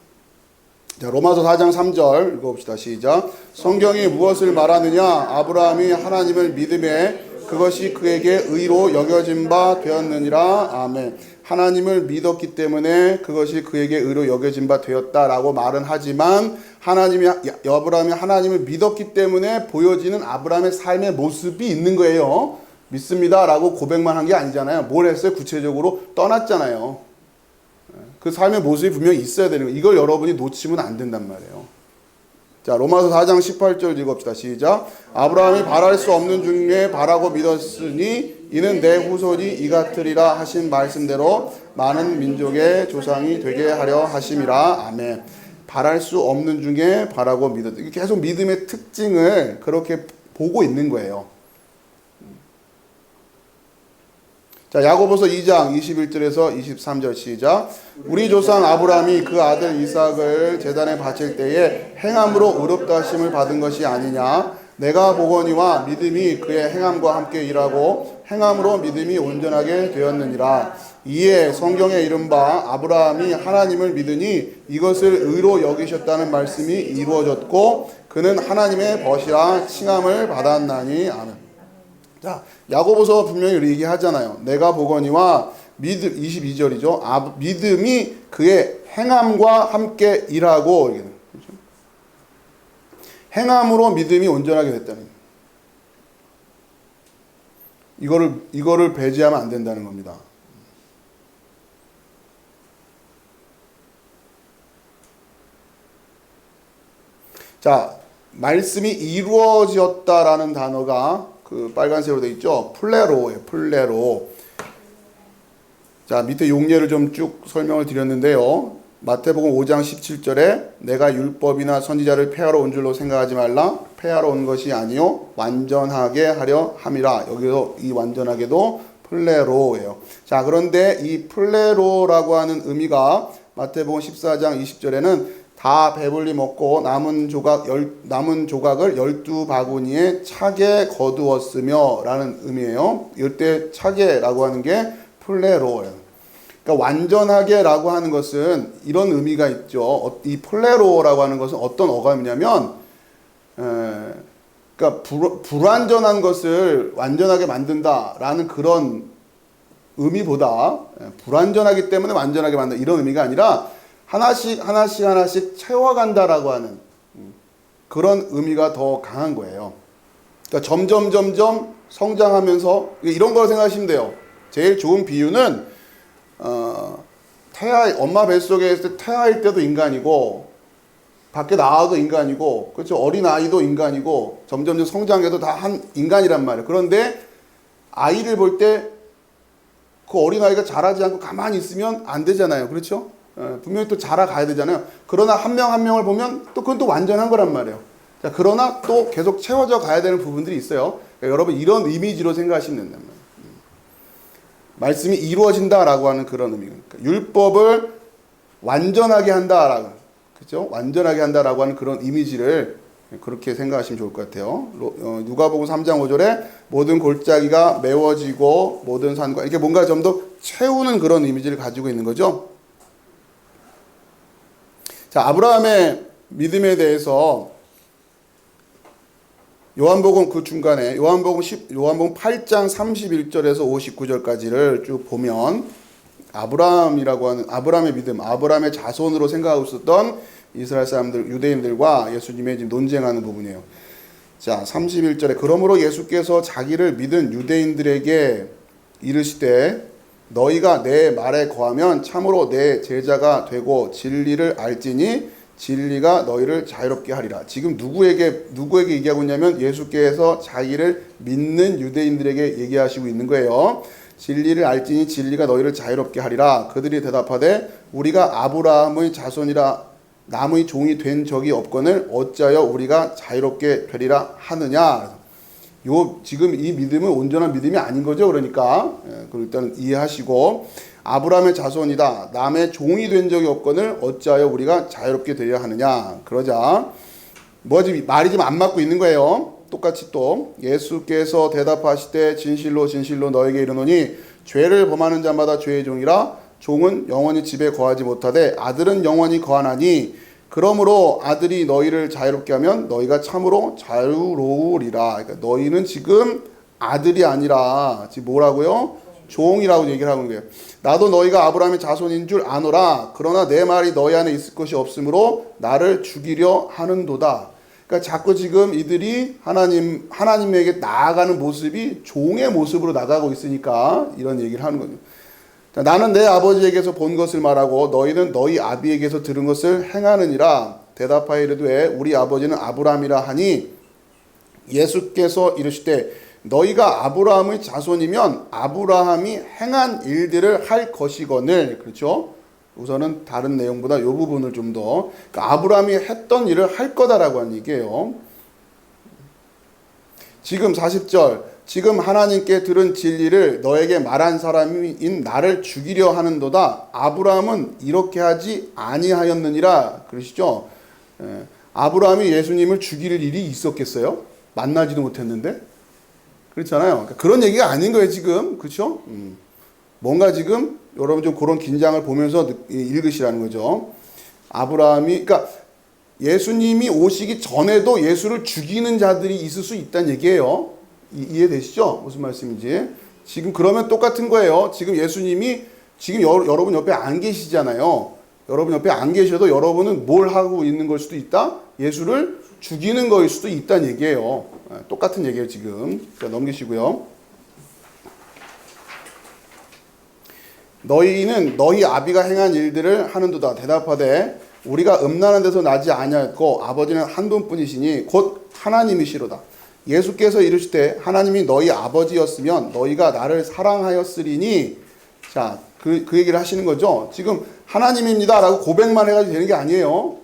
자, 로마서 4장 3절 읽어봅시다. 시작. 성경이 무엇을 말하느냐? 아브라함이 하나님을 믿음에 그것이 그에게 의로 여겨진 바 되었느니라. 아멘. 하나님을 믿었기 때문에 그것이 그에게 의로 여겨진 바 되었다라고 말은 하지만 아브라함이 하나님을 믿었기 때문에 보여지는 아브라함의 삶의 모습이 있는 거예요. 믿습니다라고 고백만 한 게 아니잖아요. 뭘 했어요? 구체적으로 떠났잖아요. 그 삶의 모습이 분명히 있어야 되는 거예요. 이걸 여러분이 놓치면 안 된단 말이에요. 자, 로마서 4장 18절 읽읍시다. 시작. 아브라함이 바랄 수 없는 중에 바라고 믿었으니 이는 내 후손이 이 같으리라 하신 말씀대로 많은 민족의 조상이 되게 하려 하심이라. 아멘. 바랄 수 없는 중에 바라고 믿었다. 계속 믿음의 특징을 그렇게 보고 있는 거예요. 자, 야고보서 2장 21절에서 23절 시작. 우리 조상 아브라함이 그 아들 이삭을 제단에 바칠 때에 행함으로 의롭다 하심을 받은 것이 아니냐. 내가 보거니와 믿음이 그의 행함과 함께 일하고 행함으로 믿음이 온전하게 되었느니라. 이에 성경에 이른바 아브라함이 하나님을 믿으니 이것을 의로 여기셨다는 말씀이 이루어졌고 그는 하나님의 벗이라 칭함을 받았나니. 아멘. 자, 야고보서 분명히 얘기하잖아요. 내가 보거니와 믿음 22절이죠. 믿음이 그의 행함과 함께 일하고 그렇죠? 행함으로 믿음이 온전하게 됐다는 이거를 배제하면 안 된다는 겁니다. 자, 말씀이 이루어졌다라는 단어가 그 빨간색으로 되어 있죠. 플레로예요. 플레로. 자, 밑에 용례를 좀 쭉 설명을 드렸는데요. 마태복음 5장 17절에 내가 율법이나 선지자를 폐하러 온 줄로 생각하지 말라. 폐하러 온 것이 아니요 완전하게 하려 함이라. 여기서 이 완전하게도 플레로예요. 자, 그런데 이 플레로라고 하는 의미가 마태복음 14장 20절에는 다 배불리 먹고 남은 조각을 12바구니에 차게 거두었으며 라는 의미예요. 이때 차게라고 하는 게 플레로예요. 그러니까 완전하게라고 하는 것은 이런 의미가 있죠. 이 플레로라고 하는 것은 어떤 어감이냐면 그러니까 불완전한 것을 완전하게 만든다라는 그런 의미보다 불완전하기 때문에 완전하게 만든다 이런 의미가 아니라 하나씩 채워간다라고 하는 그런 의미가 더 강한 거예요. 그러니까 점점 성장하면서 이런 걸 생각하시면 돼요. 제일 좋은 비유는 엄마 뱃속에 있을 때 태아일 때도 인간이고 밖에 나와도 인간이고 그렇죠. 어린 아이도 인간이고 점점 성장해도 다 한 인간이란 말이에요. 그런데 아이를 볼 때 그 어린 아이가 자라지 않고 가만히 있으면 안 되잖아요. 그렇죠? 분명히 또 자라가야 되잖아요. 그러나 한 명 한 명을 보면 또 그건 또 완전한 거란 말이에요. 자, 그러나 또 계속 채워져 가야 되는 부분들이 있어요. 그러니까 여러분 이런 이미지로 생각하시면 된단 말이에요. 말씀이 이루어진다라고 하는 그런 의미입니다. 율법을 완전하게 한다라고, 그렇죠? 완전하게 한다라고 하는 그런 이미지를 그렇게 생각하시면 좋을 것 같아요. 누가복음 3장 5절에 모든 골짜기가 메워지고 모든 산과 이렇게 뭔가 좀 더 채우는 그런 이미지를 가지고 있는 거죠. 자, 아브라함의 믿음에 대해서 요한복음 그 중간에 요한복음 8장 31절에서 59절까지를 쭉 보면 아브라함이라고 하는 아브라함의 믿음, 아브라함의 자손으로 생각하고 있었던 이스라엘 사람들, 유대인들과 예수님의 지금 논쟁하는 부분이에요. 자, 31절에 그러므로 예수께서 자기를 믿은 유대인들에게 이르시되 너희가 내 말에 거하면 참으로 내 제자가 되고 진리를 알지니 진리가 너희를 자유롭게 하리라. 지금 누구에게 얘기하고 있냐면 예수께서 자기를 믿는 유대인들에게 얘기하시고 있는 거예요. 진리를 알지니 진리가 너희를 자유롭게 하리라. 그들이 대답하되 우리가 아브라함의 자손이라 남의 종이 된 적이 없거늘 어찌하여 우리가 자유롭게 되리라 하느냐. 지금 이 믿음은 온전한 믿음이 아닌 거죠. 그러니까 일단 이해하시고 아브라함의 자손이다. 남의 종이 된 적이 없거늘 어찌하여 우리가 자유롭게 되려 하느냐. 그러자 지금 말이 좀 안 맞고 있는 거예요. 똑같이 또 예수께서 대답하시되 진실로 진실로 너에게 이르노니 죄를 범하는 자마다 죄의 종이라 종은 영원히 집에 거하지 못하되 아들은 영원히 거하나니 그러므로 아들이 너희를 자유롭게 하면 너희가 참으로 자유로우리라. 그러니까 너희는 지금 아들이 아니라 지금 뭐라고요? 종이라고 얘기를 하는 거예요. 나도 너희가 아브라함의 자손인 줄 아노라. 그러나 내 말이 너희 안에 있을 것이 없으므로 나를 죽이려 하는도다. 그러니까 자꾸 지금 이들이 하나님에게 나아가는 모습이 종의 모습으로 나가고 있으니까 이런 얘기를 하는 거죠. 자, 나는 내 아버지에게서 본 것을 말하고 너희는 너희 아비에게서 들은 것을 행하느니라. 대답하여 이르되 우리 아버지는 아브라함이라 하니 예수께서 이르시되 너희가 아브라함의 자손이면 아브라함이 행한 일들을 할 것이거늘. 그렇죠? 우선은 다른 내용보다 이 부분을 좀 더 그러니까 아브라함이 했던 일을 할 거다라고 하는 얘기예요. 지금 40절 지금 하나님께 들은 진리를 너에게 말한 사람인 나를 죽이려 하는도다. 아브라함은 이렇게 하지 아니하였느니라. 그러시죠? 아브라함이 예수님을 죽일 일이 있었겠어요? 만나지도 못했는데? 그렇잖아요. 그러니까 그런 얘기가 아닌 거예요 지금. 그렇죠? 뭔가 지금 여러분 좀 그런 긴장을 보면서 읽으시라는 거죠. 아브라함이 그러니까 예수님이 오시기 전에도 예수를 죽이는 자들이 있을 수 있다는 얘기예요. 이해되시죠? 무슨 말씀인지. 지금 그러면 똑같은 거예요. 지금 예수님이 지금 여러분 옆에 안 계시잖아요. 여러분 옆에 안 계셔도 여러분은 뭘 하고 있는 걸 수도 있다? 예수를 죽이는 거일 수도 있다는 얘기예요. 똑같은 얘기예요 지금. 자, 넘기시고요. 너희는 너희 아비가 행한 일들을 하는도다. 대답하되 우리가 음란한 데서 나지 아니하였고 아버지는 한 분뿐이시니 곧 하나님이시로다. 예수께서 이르시되 하나님이 너희 아버지였으면 너희가 나를 사랑하였으리니. 자, 그 얘기를 하시는 거죠. 지금 하나님입니다라고 고백만 해가지고 되는 게 아니에요.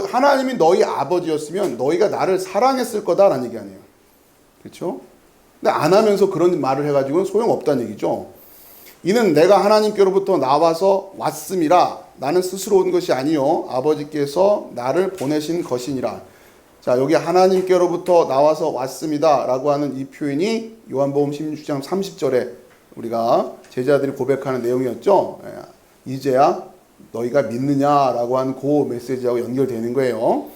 하나님이 너희 아버지였으면 너희가 나를 사랑했을 거다라는 얘기 아니에요. 그렇죠? 근데 안 하면서 그런 말을 해가지고는 소용없다는 얘기죠. 이는 내가 하나님께로부터 나와서 왔음이라. 나는 스스로 온 것이 아니요 아버지께서 나를 보내신 것이니라. 자, 여기 하나님께로부터 나와서 왔습니다 라고 하는 이 표현이 요한복음 16장 30절에 우리가 제자들이 고백하는 내용이었죠. 이제야 너희가 믿느냐라고 하는 그 메시지하고 연결되는 거예요.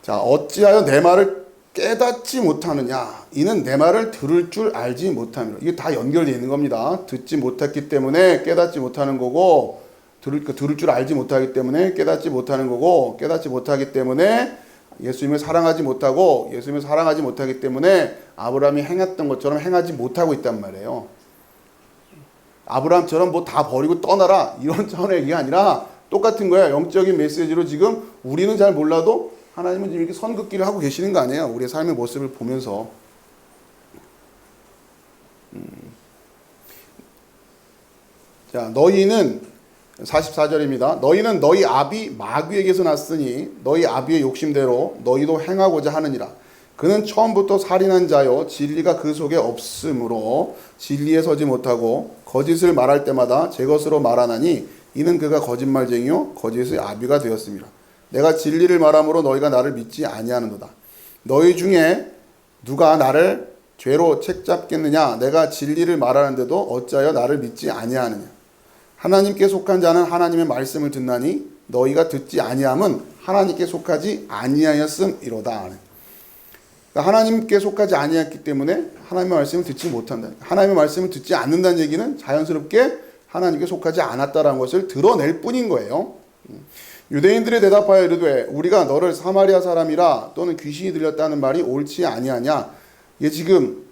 자, 어찌하여 내 말을 깨닫지 못하느냐. 이는 내 말을 들을 줄 알지 못함이라. 이게 다 연결되어 있는 겁니다. 듣지 못했기 때문에 깨닫지 못하는 거고, 들을 줄 알지 못하기 때문에 깨닫지 못하는 거고, 깨닫지 못하기 때문에 예수님을 사랑하지 못하고, 예수님을 사랑하지 못하기 때문에 아브라함이 행했던 것처럼 행하지 못하고 있단 말이에요. 아브라함처럼 뭐 다 버리고 떠나라 이런 차원의 얘기가 아니라 똑같은 거야. 영적인 메시지로 지금 우리는 잘 몰라도 하나님은 지금 이렇게 선긋기를 하고 계시는 거 아니에요. 우리의 삶의 모습을 보면서. 자, 너희는 44절입니다. 너희는 너희 아비 마귀에게서 났으니 너희 아비의 욕심대로 너희도 행하고자 하느니라. 그는 처음부터 살인한 자요 진리가 그 속에 없으므로 진리에 서지 못하고 거짓을 말할 때마다 제 것으로 말하나니 이는 그가 거짓말쟁이요 거짓의 아비가 되었습니다. 내가 진리를 말함으로 너희가 나를 믿지 아니하는도다. 너희 중에 누가 나를 죄로 책잡겠느냐. 내가 진리를 말하는데도 어찌하여 나를 믿지 아니하느냐. 하나님께 속한 자는 하나님의 말씀을 듣나니 너희가 듣지 아니함은 하나님께 속하지 아니하였음이로다. 하나님께 속하지 아니했기 때문에 하나님의 말씀을 듣지 못한다. 하나님의 말씀을 듣지 않는다는 얘기는 자연스럽게 하나님께 속하지 않았다라는 것을 드러낼 뿐인 거예요. 유대인들이 대답하여 이르되 우리가 너를 사마리아 사람이라 또는 귀신이 들렸다는 말이 옳지 아니하냐. 이게 지금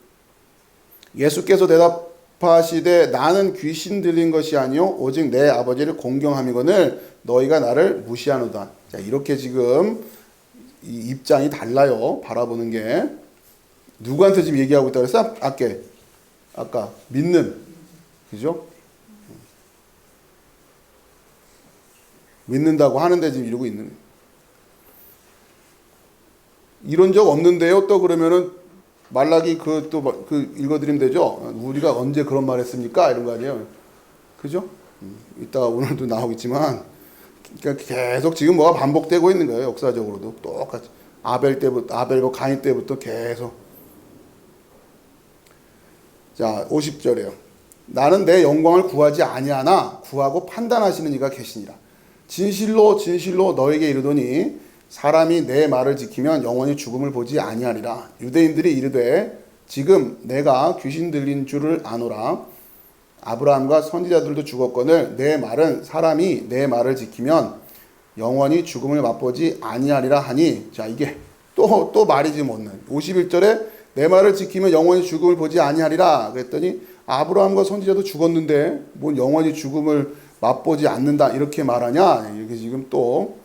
예수께서 대답하시되 나는 귀신 들린 것이 아니요 오직 내 아버지를 공경함이거늘 너희가 나를 무시하노다. 자, 이렇게 지금 이 입장이 달라요. 바라보는 게. 누구한테 지금 얘기하고 있다고 했어요? 아까 믿는. 그죠? 믿는다고 하는데 지금 이러고 있는 거예요. 이런 적 없는데요. 또 그러면은 말라기 그 읽어드리면 되죠. 우리가 언제 그런 말 했습니까? 이런 거 아니에요. 그죠? 이따가 오늘도 나오겠지만 그러니까 계속 지금 뭐가 반복되고 있는 거예요. 역사적으로도 똑같이 아벨과 가인 때부터 계속. 자, 50절이에요. 나는 내 영광을 구하지 아니하나 구하고 판단하시는 이가 계시니라. 진실로 진실로 너에게 이르노니 사람이 내 말을 지키면 영원히 죽음을 보지 아니하리라. 유대인들이 이르되 지금 내가 귀신 들린 줄을 아노라. 아브라함과 선지자들도 죽었거늘 내 말은 사람이 내 말을 지키면 영원히 죽음을 맛보지 아니하리라 하니. 자, 이게 또 말이지 못는 51절에 내 말을 지키면 영원히 죽음을 보지 아니하리라 그랬더니 아브라함과 선지자도 죽었는데 뭔 영원히 죽음을 맛보지 않는다 이렇게 말하냐. 이렇게 지금 또.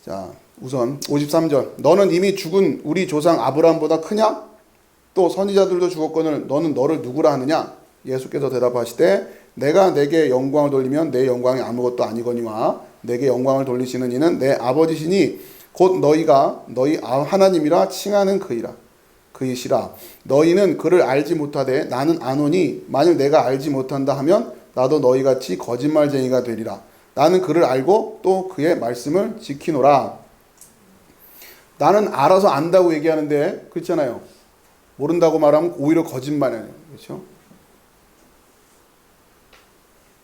자, 우선 53절 너는 이미 죽은 우리 조상 아브라함보다 크냐? 또 선지자들도 죽었거늘 너는 너를 누구라 하느냐? 예수께서 대답하시되 내가 내게 영광을 돌리면 내 영광이 아무것도 아니거니와 내게 영광을 돌리시는 이는 내 아버지시니 곧 너희가 너희 하나님이라 칭하는 그이시라. 너희는 그를 알지 못하되 나는 아노니 만일 내가 알지 못한다 하면 나도 너희같이 거짓말쟁이가 되리라. 나는 그를 알고 또 그의 말씀을 지키노라. 나는 알아서 안다고 얘기하는데 그렇잖아요. 모른다고 말하면 오히려 거짓말이에요. 그렇죠?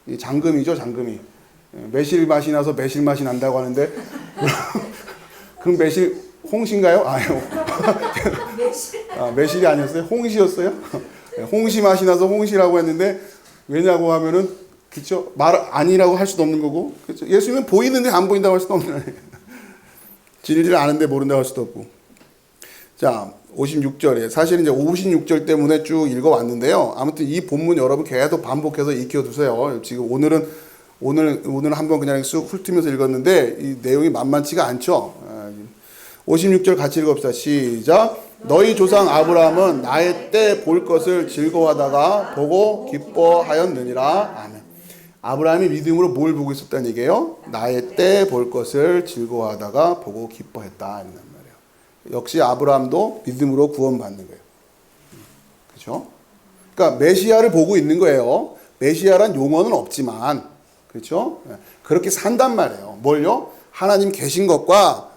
이 장금이죠, 장금이. 매실 맛이 나서 매실 맛이 난다고 하는데 그럼 매실 홍시인가요? 아니요. 매실이 아니었어요? 홍시였어요? 홍시 맛이 나서 홍시라고 했는데 왜냐고 하면은 그렇죠? 말 아니라고 할 수도 없는 거고. 그렇죠? 예수님은 보이는데 안 보인다고 할 수도 없는 거예요. 진리를 아는데 모른다고 할 수도 없고. 자, 56절에 사실 이제 56절 때문에 쭉 읽어왔는데요. 아무튼 이 본문 여러분 계속 반복해서 익혀두세요. 지금 오늘 한번 그냥 쑥 훑으면서 읽었는데 이 내용이 만만치가 않죠. 56절 같이 읽읍시다. 시작. 너희 조상 아브라함은 나의 때 볼 것을 즐거워하다가 보고 기뻐하였느니라. 아멘. 아브라함이 믿음으로 뭘 보고 있었다는 얘기예요? 나의 때 볼 것을 즐거워하다가 보고 기뻐했다. 이런 말이에요. 역시 아브라함도 믿음으로 구원받는 거예요. 그렇죠? 그러니까 메시아를 보고 있는 거예요. 메시아란 용어는 없지만, 그렇죠? 그렇게 산단 말이에요. 뭘요? 하나님 계신 것과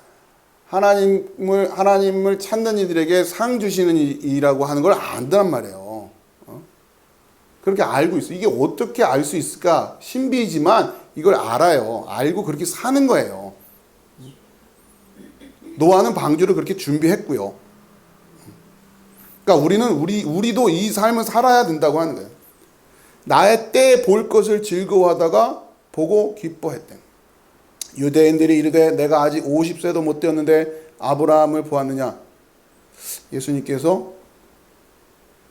하나님을 찾는 이들에게 상 주시는 이라고 하는 걸 안다는 말이에요. 그렇게 알고 있어. 이게 어떻게 알 수 있을까? 신비이지만 이걸 알아요. 알고 그렇게 사는 거예요. 노아는 방주를 그렇게 준비했고요. 그러니까 우리도 이 삶을 살아야 된다고 하는 거예요. 나의 때 볼 것을 즐거워하다가 보고 기뻐했대. 유대인들이 이르되 내가 아직 50세도 못 되었는데 아브라함을 보았느냐. 예수님께서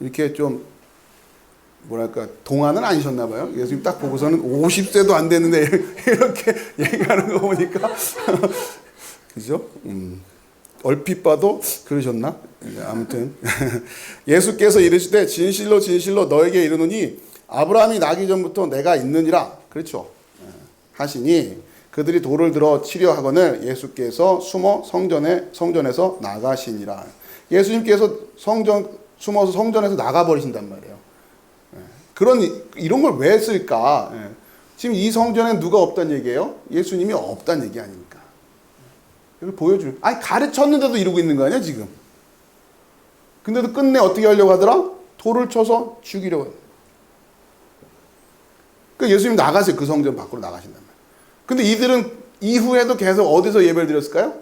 이렇게 좀 뭐랄까 동안은 아니셨나 봐요. 예수님 딱 보고서는 50세도 안 됐는데 이렇게 얘기하는 거 보니까 그죠? 얼핏 봐도 그러셨나? 아무튼 예수께서 이르시되 진실로 진실로 너에게 이르노니 아브라함이 나기 전부터 내가 있느니라. 그렇죠? 하시니 그들이 돌을 들어 치려 하거늘 예수께서 숨어 성전에서 나가시니라. 예수님께서 숨어서 성전에서 나가버리신단 말이에요. 이런 걸 왜 쓸까? 지금 이 성전에 누가 없단 얘기예요? 예수님이 없단 얘기 아닙니까? 이걸 보여줄. 아니 가르쳤는데도 이러고 있는 거 아니야 지금? 근데도 끝내 어떻게 하려고 하더라? 돌을 쳐서 죽이려고 해요. 그러니까 예수님 나가세요. 그 성전 밖으로 나가신단 말이에요. 근데 이들은 이후에도 계속 어디서 예배를 드렸을까요?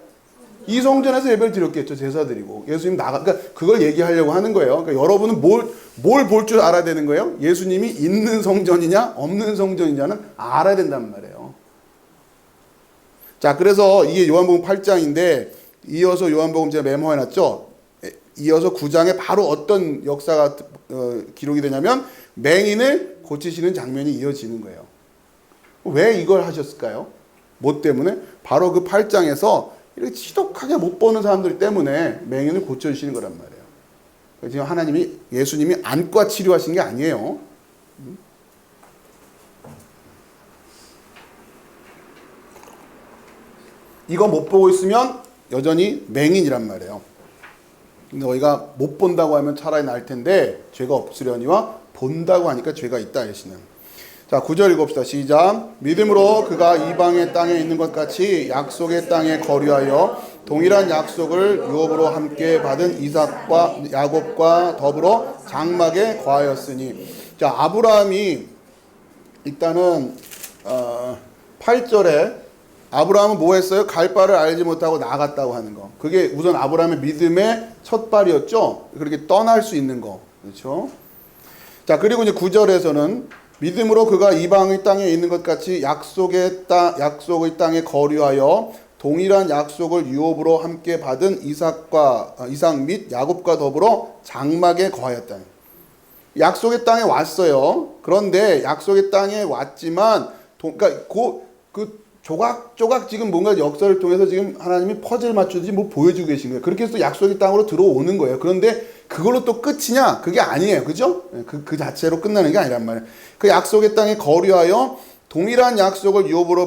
이 성전에서 예배를 드렸겠죠. 제사드리고. 예수님 그러니까 그걸 얘기하려고 하는 거예요. 그러니까 여러분은 뭘 볼 줄 알아야 되는 거예요? 예수님이 있는 성전이냐 없는 성전이냐는 알아야 된단 말이에요. 자, 그래서 이게 요한복음 8장인데 이어서 요한복음 제가 메모해 놨죠. 이어서 9장에 바로 어떤 역사가 기록이 되냐면 맹인을 고치시는 장면이 이어지는 거예요. 왜 이걸 하셨을까요? 뭐 때문에? 바로 그 8장에서 이렇게 지독하게 못 보는 사람들 때문에 맹인을 고쳐주시는 거란 말이에요. 지금 예수님이 안과 치료하신 게 아니에요. 이거 못 보고 있으면 여전히 맹인이란 말이에요. 근데 너희가 못 본다고 하면 차라리 나을 텐데 죄가 없으려니와 본다고 하니까 죄가 있다 하시는. 자, 9절 읽읍시다. 시작. 믿음으로 그가 이방의 땅에 있는 것 같이 약속의 땅에 거류하여 동일한 약속을 유업으로 함께 받은 이삭과 야곱과 더불어 장막에 거하였으니. 자, 아브라함이 일단은 8절에 아브라함은 뭐 했어요? 갈 바를 알지 못하고 나갔다고 하는 거. 그게 우선 아브라함의 믿음의 첫 발이었죠. 그렇게 떠날 수 있는 거. 그렇죠? 자, 그리고 이제 9절에서는 믿음으로 그가 이방의 땅에 있는 것 같이 약속의 땅에 거류하여 동일한 약속을 유업으로 함께 받은 이삭 및 야곱과 더불어 장막에 거하였다. 약속의 땅에 왔어요. 그런데 약속의 땅에 왔지만 그러니까 그 조각조각 지금 뭔가 역사를 통해서 지금 하나님이 퍼즐 맞추듯이 뭐 보여주고 계신 거예요. 그렇게 해서 약속의 땅으로 들어오는 거예요. 그런데 그걸로 또 끝이냐? 그게 아니에요. 그죠? 그 자체로 끝나는 게 아니란 말이에요. 그 약속의 땅에 거류하여 동일한 약속을 유업으로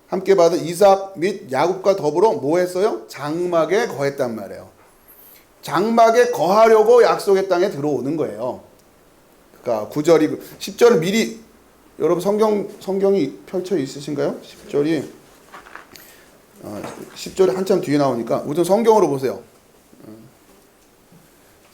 함께 받은 이삭 및 야곱과 더불어 뭐 했어요? 장막에 거했단 말이에요. 장막에 거하려고 약속의 땅에 들어오는 거예요. 그러니까 9절이 10절을 미리 여러분 성경이 펼쳐 있으신가요? 10절이 한참 뒤에 나오니까 우선 성경으로 보세요.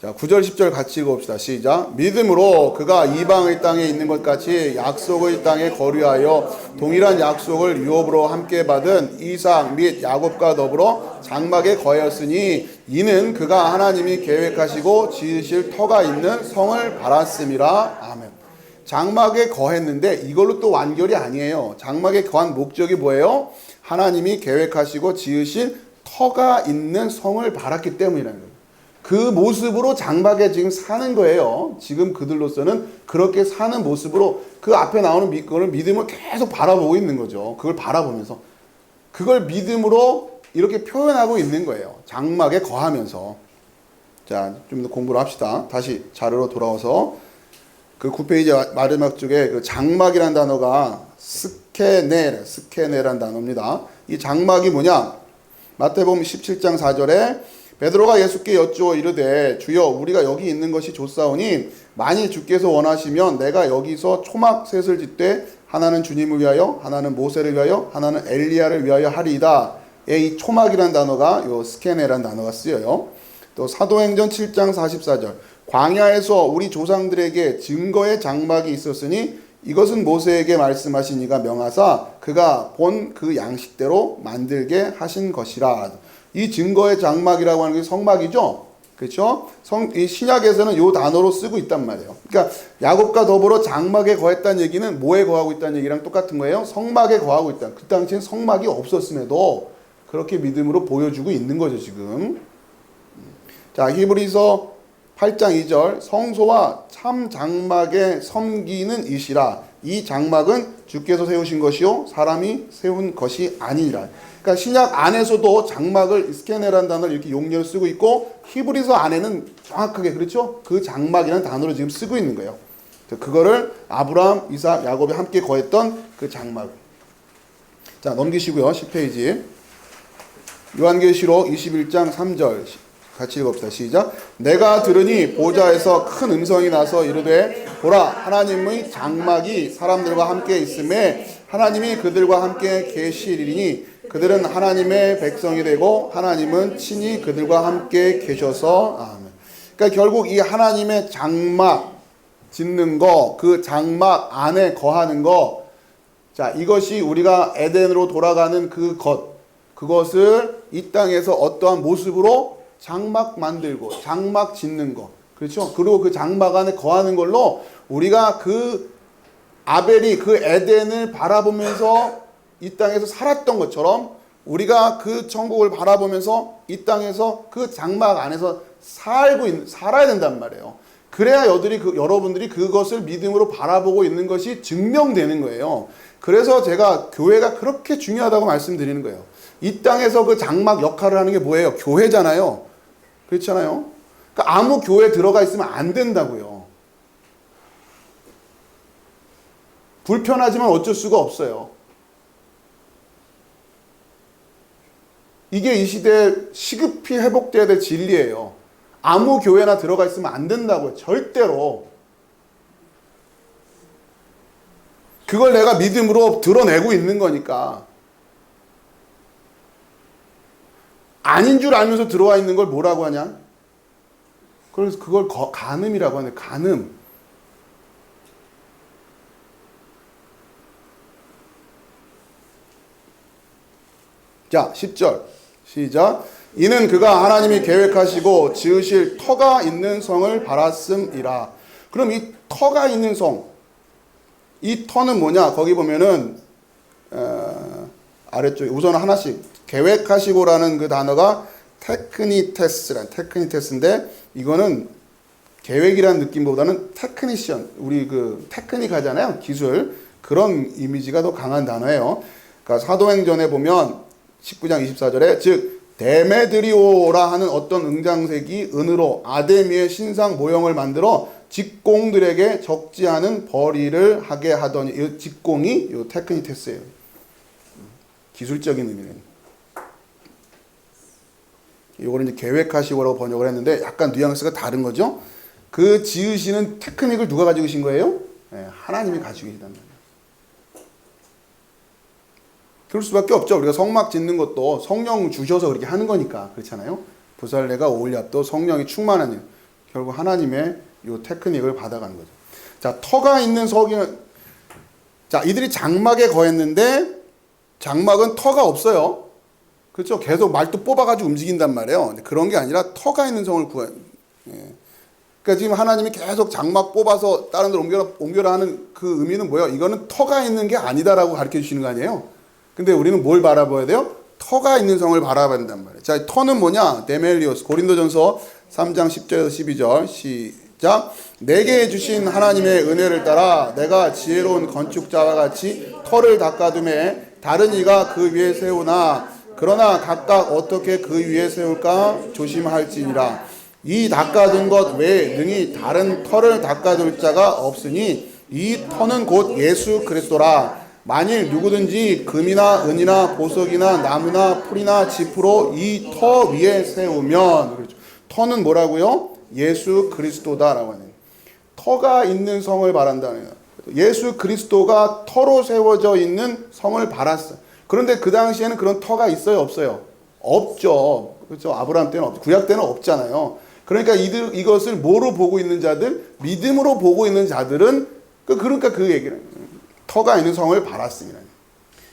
자, 9절 10절 같이 읽어봅시다. 시작. 믿음으로 그가 이방의 땅에 있는 것 같이 약속의 땅에 거류하여 동일한 약속을 유업으로 함께 받은 이삭 및 야곱과 더불어 장막에 거하였으니 이는 그가 하나님이 계획하시고 지으실 터가 있는 성을 바랐음이라. 아멘. 장막에 거했는데 이걸로 또 완결이 아니에요. 장막에 거한 목적이 뭐예요? 하나님이 계획하시고 지으신 터가 있는 성을 바랐기 때문이라는 거예요. 그 모습으로 장막에 지금 사는 거예요. 지금 그들로서는 그렇게 사는 모습으로 그 앞에 나오는 그걸 믿음을 계속 바라보고 있는 거죠. 그걸 바라보면서 그걸 믿음으로 이렇게 표현하고 있는 거예요. 장막에 거하면서. 자, 좀 더 공부를 합시다. 다시 자료로 돌아와서 그 9페이지 마지막 쪽에 그 장막이라는 단어가 스케네라는 단어입니다. 이 장막이 뭐냐? 마태복음 17장 4절에 베드로가 예수께 여쭈어 이르되 주여 우리가 여기 있는 것이 좋사오니 만일 주께서 원하시면 내가 여기서 초막 셋을 짓되 하나는 주님을 위하여 하나는 모세를 위하여 하나는 엘리야를 위하여 하리이다. 이 초막이라는 단어가 요 스케네라는 단어가 쓰여요. 또 사도행전 7장 44절 광야에서 우리 조상들에게 증거의 장막이 있었으니 이것은 모세에게 말씀하신 이가 명하사 그가 본 그 양식대로 만들게 하신 것이라. 이 증거의 장막이라고 하는 게 성막이죠. 그렇죠? 이 신약에서는 이 단어로 쓰고 있단 말이에요. 그러니까 야곱과 더불어 장막에 거했다는 얘기는 뭐에 거하고 있다는 얘기랑 똑같은 거예요. 성막에 거하고 있다. 그 당시엔 성막이 없었음에도 그렇게 믿음으로 보여주고 있는 거죠, 지금. 자, 히브리서 8장 2절 성소와 참 장막에 섬기는 이시라. 이 장막은 주께서 세우신 것이요 사람이 세운 것이 아니니라. 그러니까 신약 안에서도 장막을 스케네라는 단어를 이렇게 용례로 쓰고 있고 히브리서 안에는 정확하게 그렇죠? 그 장막이라는 단어를 지금 쓰고 있는 거예요. 그거를 아브라함, 이삭, 야곱이 함께 거했던 그 장막. 자, 넘기시고요. 10페이지. 요한계시록 21장 3절 같이 읽읍시다. 시작. 내가 들으니 보좌에서 큰 음성이 나서 이르되 보라 하나님의 장막이 사람들과 함께 있음에 하나님이 그들과 함께 계시리니 그들은 하나님의 백성이 되고 하나님은 친히 그들과 함께 계셔서 아멘. 그러니까 결국 이 하나님의 장막 짓는 거, 그 장막 안에 거하는 거, 자 이것이 우리가 에덴으로 돌아가는 그것을 이 땅에서 어떠한 모습으로 장막 만들고 장막 짓는 거, 그렇죠? 그리고 그 장막 안에 거하는 걸로 우리가 그 아벨이 그 에덴을 바라보면서 이 땅에서 살았던 것처럼 우리가 그 천국을 바라보면서 이 땅에서 그 장막 안에서 살아야 된단 말이에요. 그래야 여러분들이 그것을 믿음으로 바라보고 있는 것이 증명되는 거예요. 그래서 제가 교회가 그렇게 중요하다고 말씀드리는 거예요. 이 땅에서 그 장막 역할을 하는 게 뭐예요? 교회잖아요. 그렇잖아요. 그러니까 아무 교회 들어가 있으면 안 된다고요. 불편하지만 어쩔 수가 없어요. 이게 이 시대에 시급히 회복돼야 될 진리예요. 아무 교회나 들어가 있으면 안 된다고요. 절대로. 그걸 내가 믿음으로 드러내고 있는 거니까. 아닌 줄 알면서 들어와 있는 걸 뭐라고 하냐? 그래서 그걸 간음이라고 하네. 간음. 자, 10절. 시작. 이는 그가 하나님이 계획하시고 지으실 터가 있는 성을 바랐음이라. 그럼 이 터가 있는 성, 이 터는 뭐냐? 거기 보면은 아래쪽에 우선 하나씩 계획하시고라는 그 단어가 테크니테스인데 이거는 계획이라는 느낌보다는 테크니션, 우리 그 테크닉 하잖아요. 기술. 그런 이미지가 더 강한 단어예요. 그러니까 사도행전에 보면 19장 24절에 즉 데메드리오라 하는 어떤 응장색이 은으로 아데미의 신상 모형을 만들어 직공들에게 적지 않은 벌이를 하게 하더니 이 직공이 이 테크니테스예요. 기술적인 의미는. 이거를 이제 계획하시고라고 번역을 했는데 약간 뉘앙스가 다른 거죠. 그 지으시는 테크닉을 누가 가지고 계신 거예요? 네, 하나님이 가지고 계시단 말이에요. 그럴 수밖에 없죠. 우리가 성막 짓는 것도 성령 주셔서 그렇게 하는 거니까. 그렇잖아요. 부살레가 오올리압도 성령이 충만한 일. 결국 하나님의 이 테크닉을 받아가는 거죠. 자, 터가 있는 석이는, 자, 이들이 장막에 거했는데 장막은 터가 없어요. 그렇죠. 계속 말도 뽑아가지고 움직인단 말이에요. 그런 게 아니라 터가 있는 성을 구해요. 예. 그러니까 지금 하나님이 계속 장막 뽑아서 다른 데로 옮겨라 하는 그 의미는 뭐예요? 이거는 터가 있는 게 아니다라고 가르쳐 주시는 거 아니에요? 근데 우리는 뭘 바라봐야 돼요? 터가 있는 성을 바라봐야 된단 말이에요. 자, 터는 뭐냐? 데멜리오스. 고린도전서 3장 10절에서 12절. 시작. 내게 주신 하나님의 은혜를 따라 내가 지혜로운 건축자와 같이 터를 닦아둠에 다른 이가 그 위에 세우나 그러나 각각 어떻게 그 위에 세울까 조심할지니라. 이 닦아둔 것 외에 능히 다른 터를 닦아둘 자가 없으니 이 터는 곧 예수 그리스도라. 만일 누구든지 금이나 은이나 보석이나 나무나 풀이나 지푸로 이 터 위에 세우면, 그렇죠. 터는 뭐라고요? 예수 그리스도다라고 하는, 터가 있는 성을 바란다는 거예요. 예수 그리스도가 터로 세워져 있는 성을 바랐어요. 그런데 그 당시에는 그런 터가 있어요, 없어요? 없죠. 그렇죠. 아브라함 때는 없죠. 구약 때는 없잖아요. 그러니까 이것을 뭐로 보고 있는 자들, 믿음으로 보고 있는 자들은 그러니까 그 얘기를, 터가 있는 성을 바랐습니다.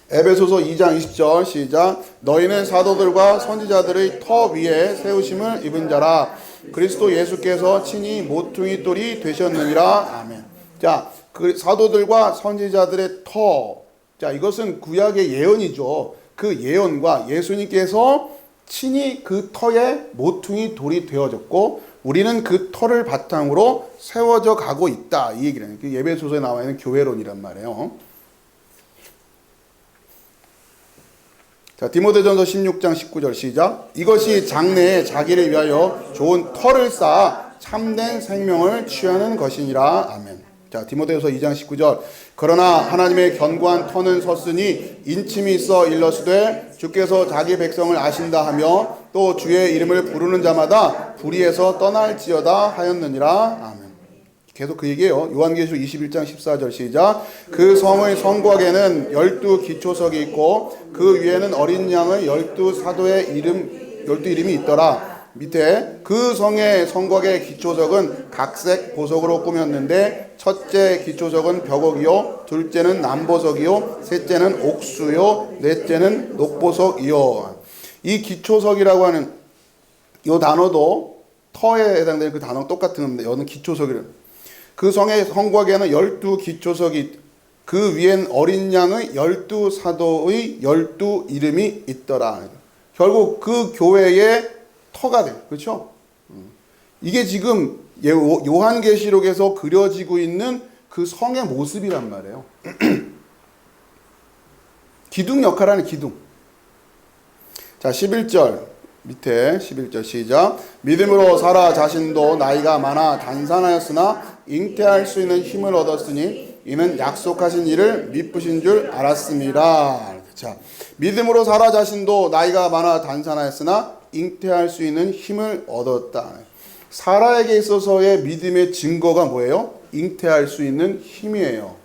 에베소서 2장 20절 시작. 너희는 사도들과 선지자들의 터 위에 세우심을 입은 자라. 그리스도 예수께서 친히 모퉁이 돌이 되셨느니라. 아멘. 자, 그 사도들과 선지자들의 터. 자, 이것은 구약의 예언이죠. 그 예언과 예수님께서 친히 그 터에 모퉁이 돌이 되어졌고 우리는 그 터를 바탕으로 세워져 가고 있다. 이 얘기를 해요. 에베소서에 나와 있는 교회론이란 말이에요. 자, 디모데전서 16장 19절 시작. 이것이 장래에 자기를 위하여 좋은 터를 쌓아 참된 생명을 취하는 것이니라. 아멘. 자, 디모데후서 2장 19절. 그러나 하나님의 견고한 터는 섰으니 인침이 있어 일러스되 주께서 자기 백성을 아신다 하며 또 주의 이름을 부르는 자마다 불의에서 떠날지어다 하였느니라. 아멘. 계속 그 얘기예요. 요한계시록 21장 14절 시작. 그 성의 성곽에는 12기초석이 있고 그 위에는 어린 양의 12사도의 이름이 있더라. 밑에 그 성의 성곽의 기초석은 각색 보석으로 꾸몄는데 첫째 기초석은 벽옥이요 둘째는 남보석이요 셋째는 옥수요 넷째는 녹보석이요. 이 기초석이라고 하는 이 단어도 터에 해당되는 그 단어 똑같은 겁니다. 여기는 기초석이래요. 그 성의 성곽에는 12기초석이 그 위엔 어린 양의 12사도의 12이름이 있더라. 결국 그 교회의 터가 돼. 그렇죠? 이게 지금 요한계시록에서 그려지고 있는 그 성의 모습이란 말이에요. 기둥 역할하는 기둥. 자, 11절. 밑에 11절 시작. 믿음으로 사라 자신도 나이가 많아 단산하였으나 잉태할 수 있는 힘을 얻었으니 이는 약속하신 일을 미쁘신 줄 알았습니다. 자, 믿음으로 사라 자신도 나이가 많아 단산하였으나 잉태할 수 있는 힘을 얻었다. 사라에게 있어서의 믿음의 증거가 뭐예요? 잉태할 수 있는 힘이에요.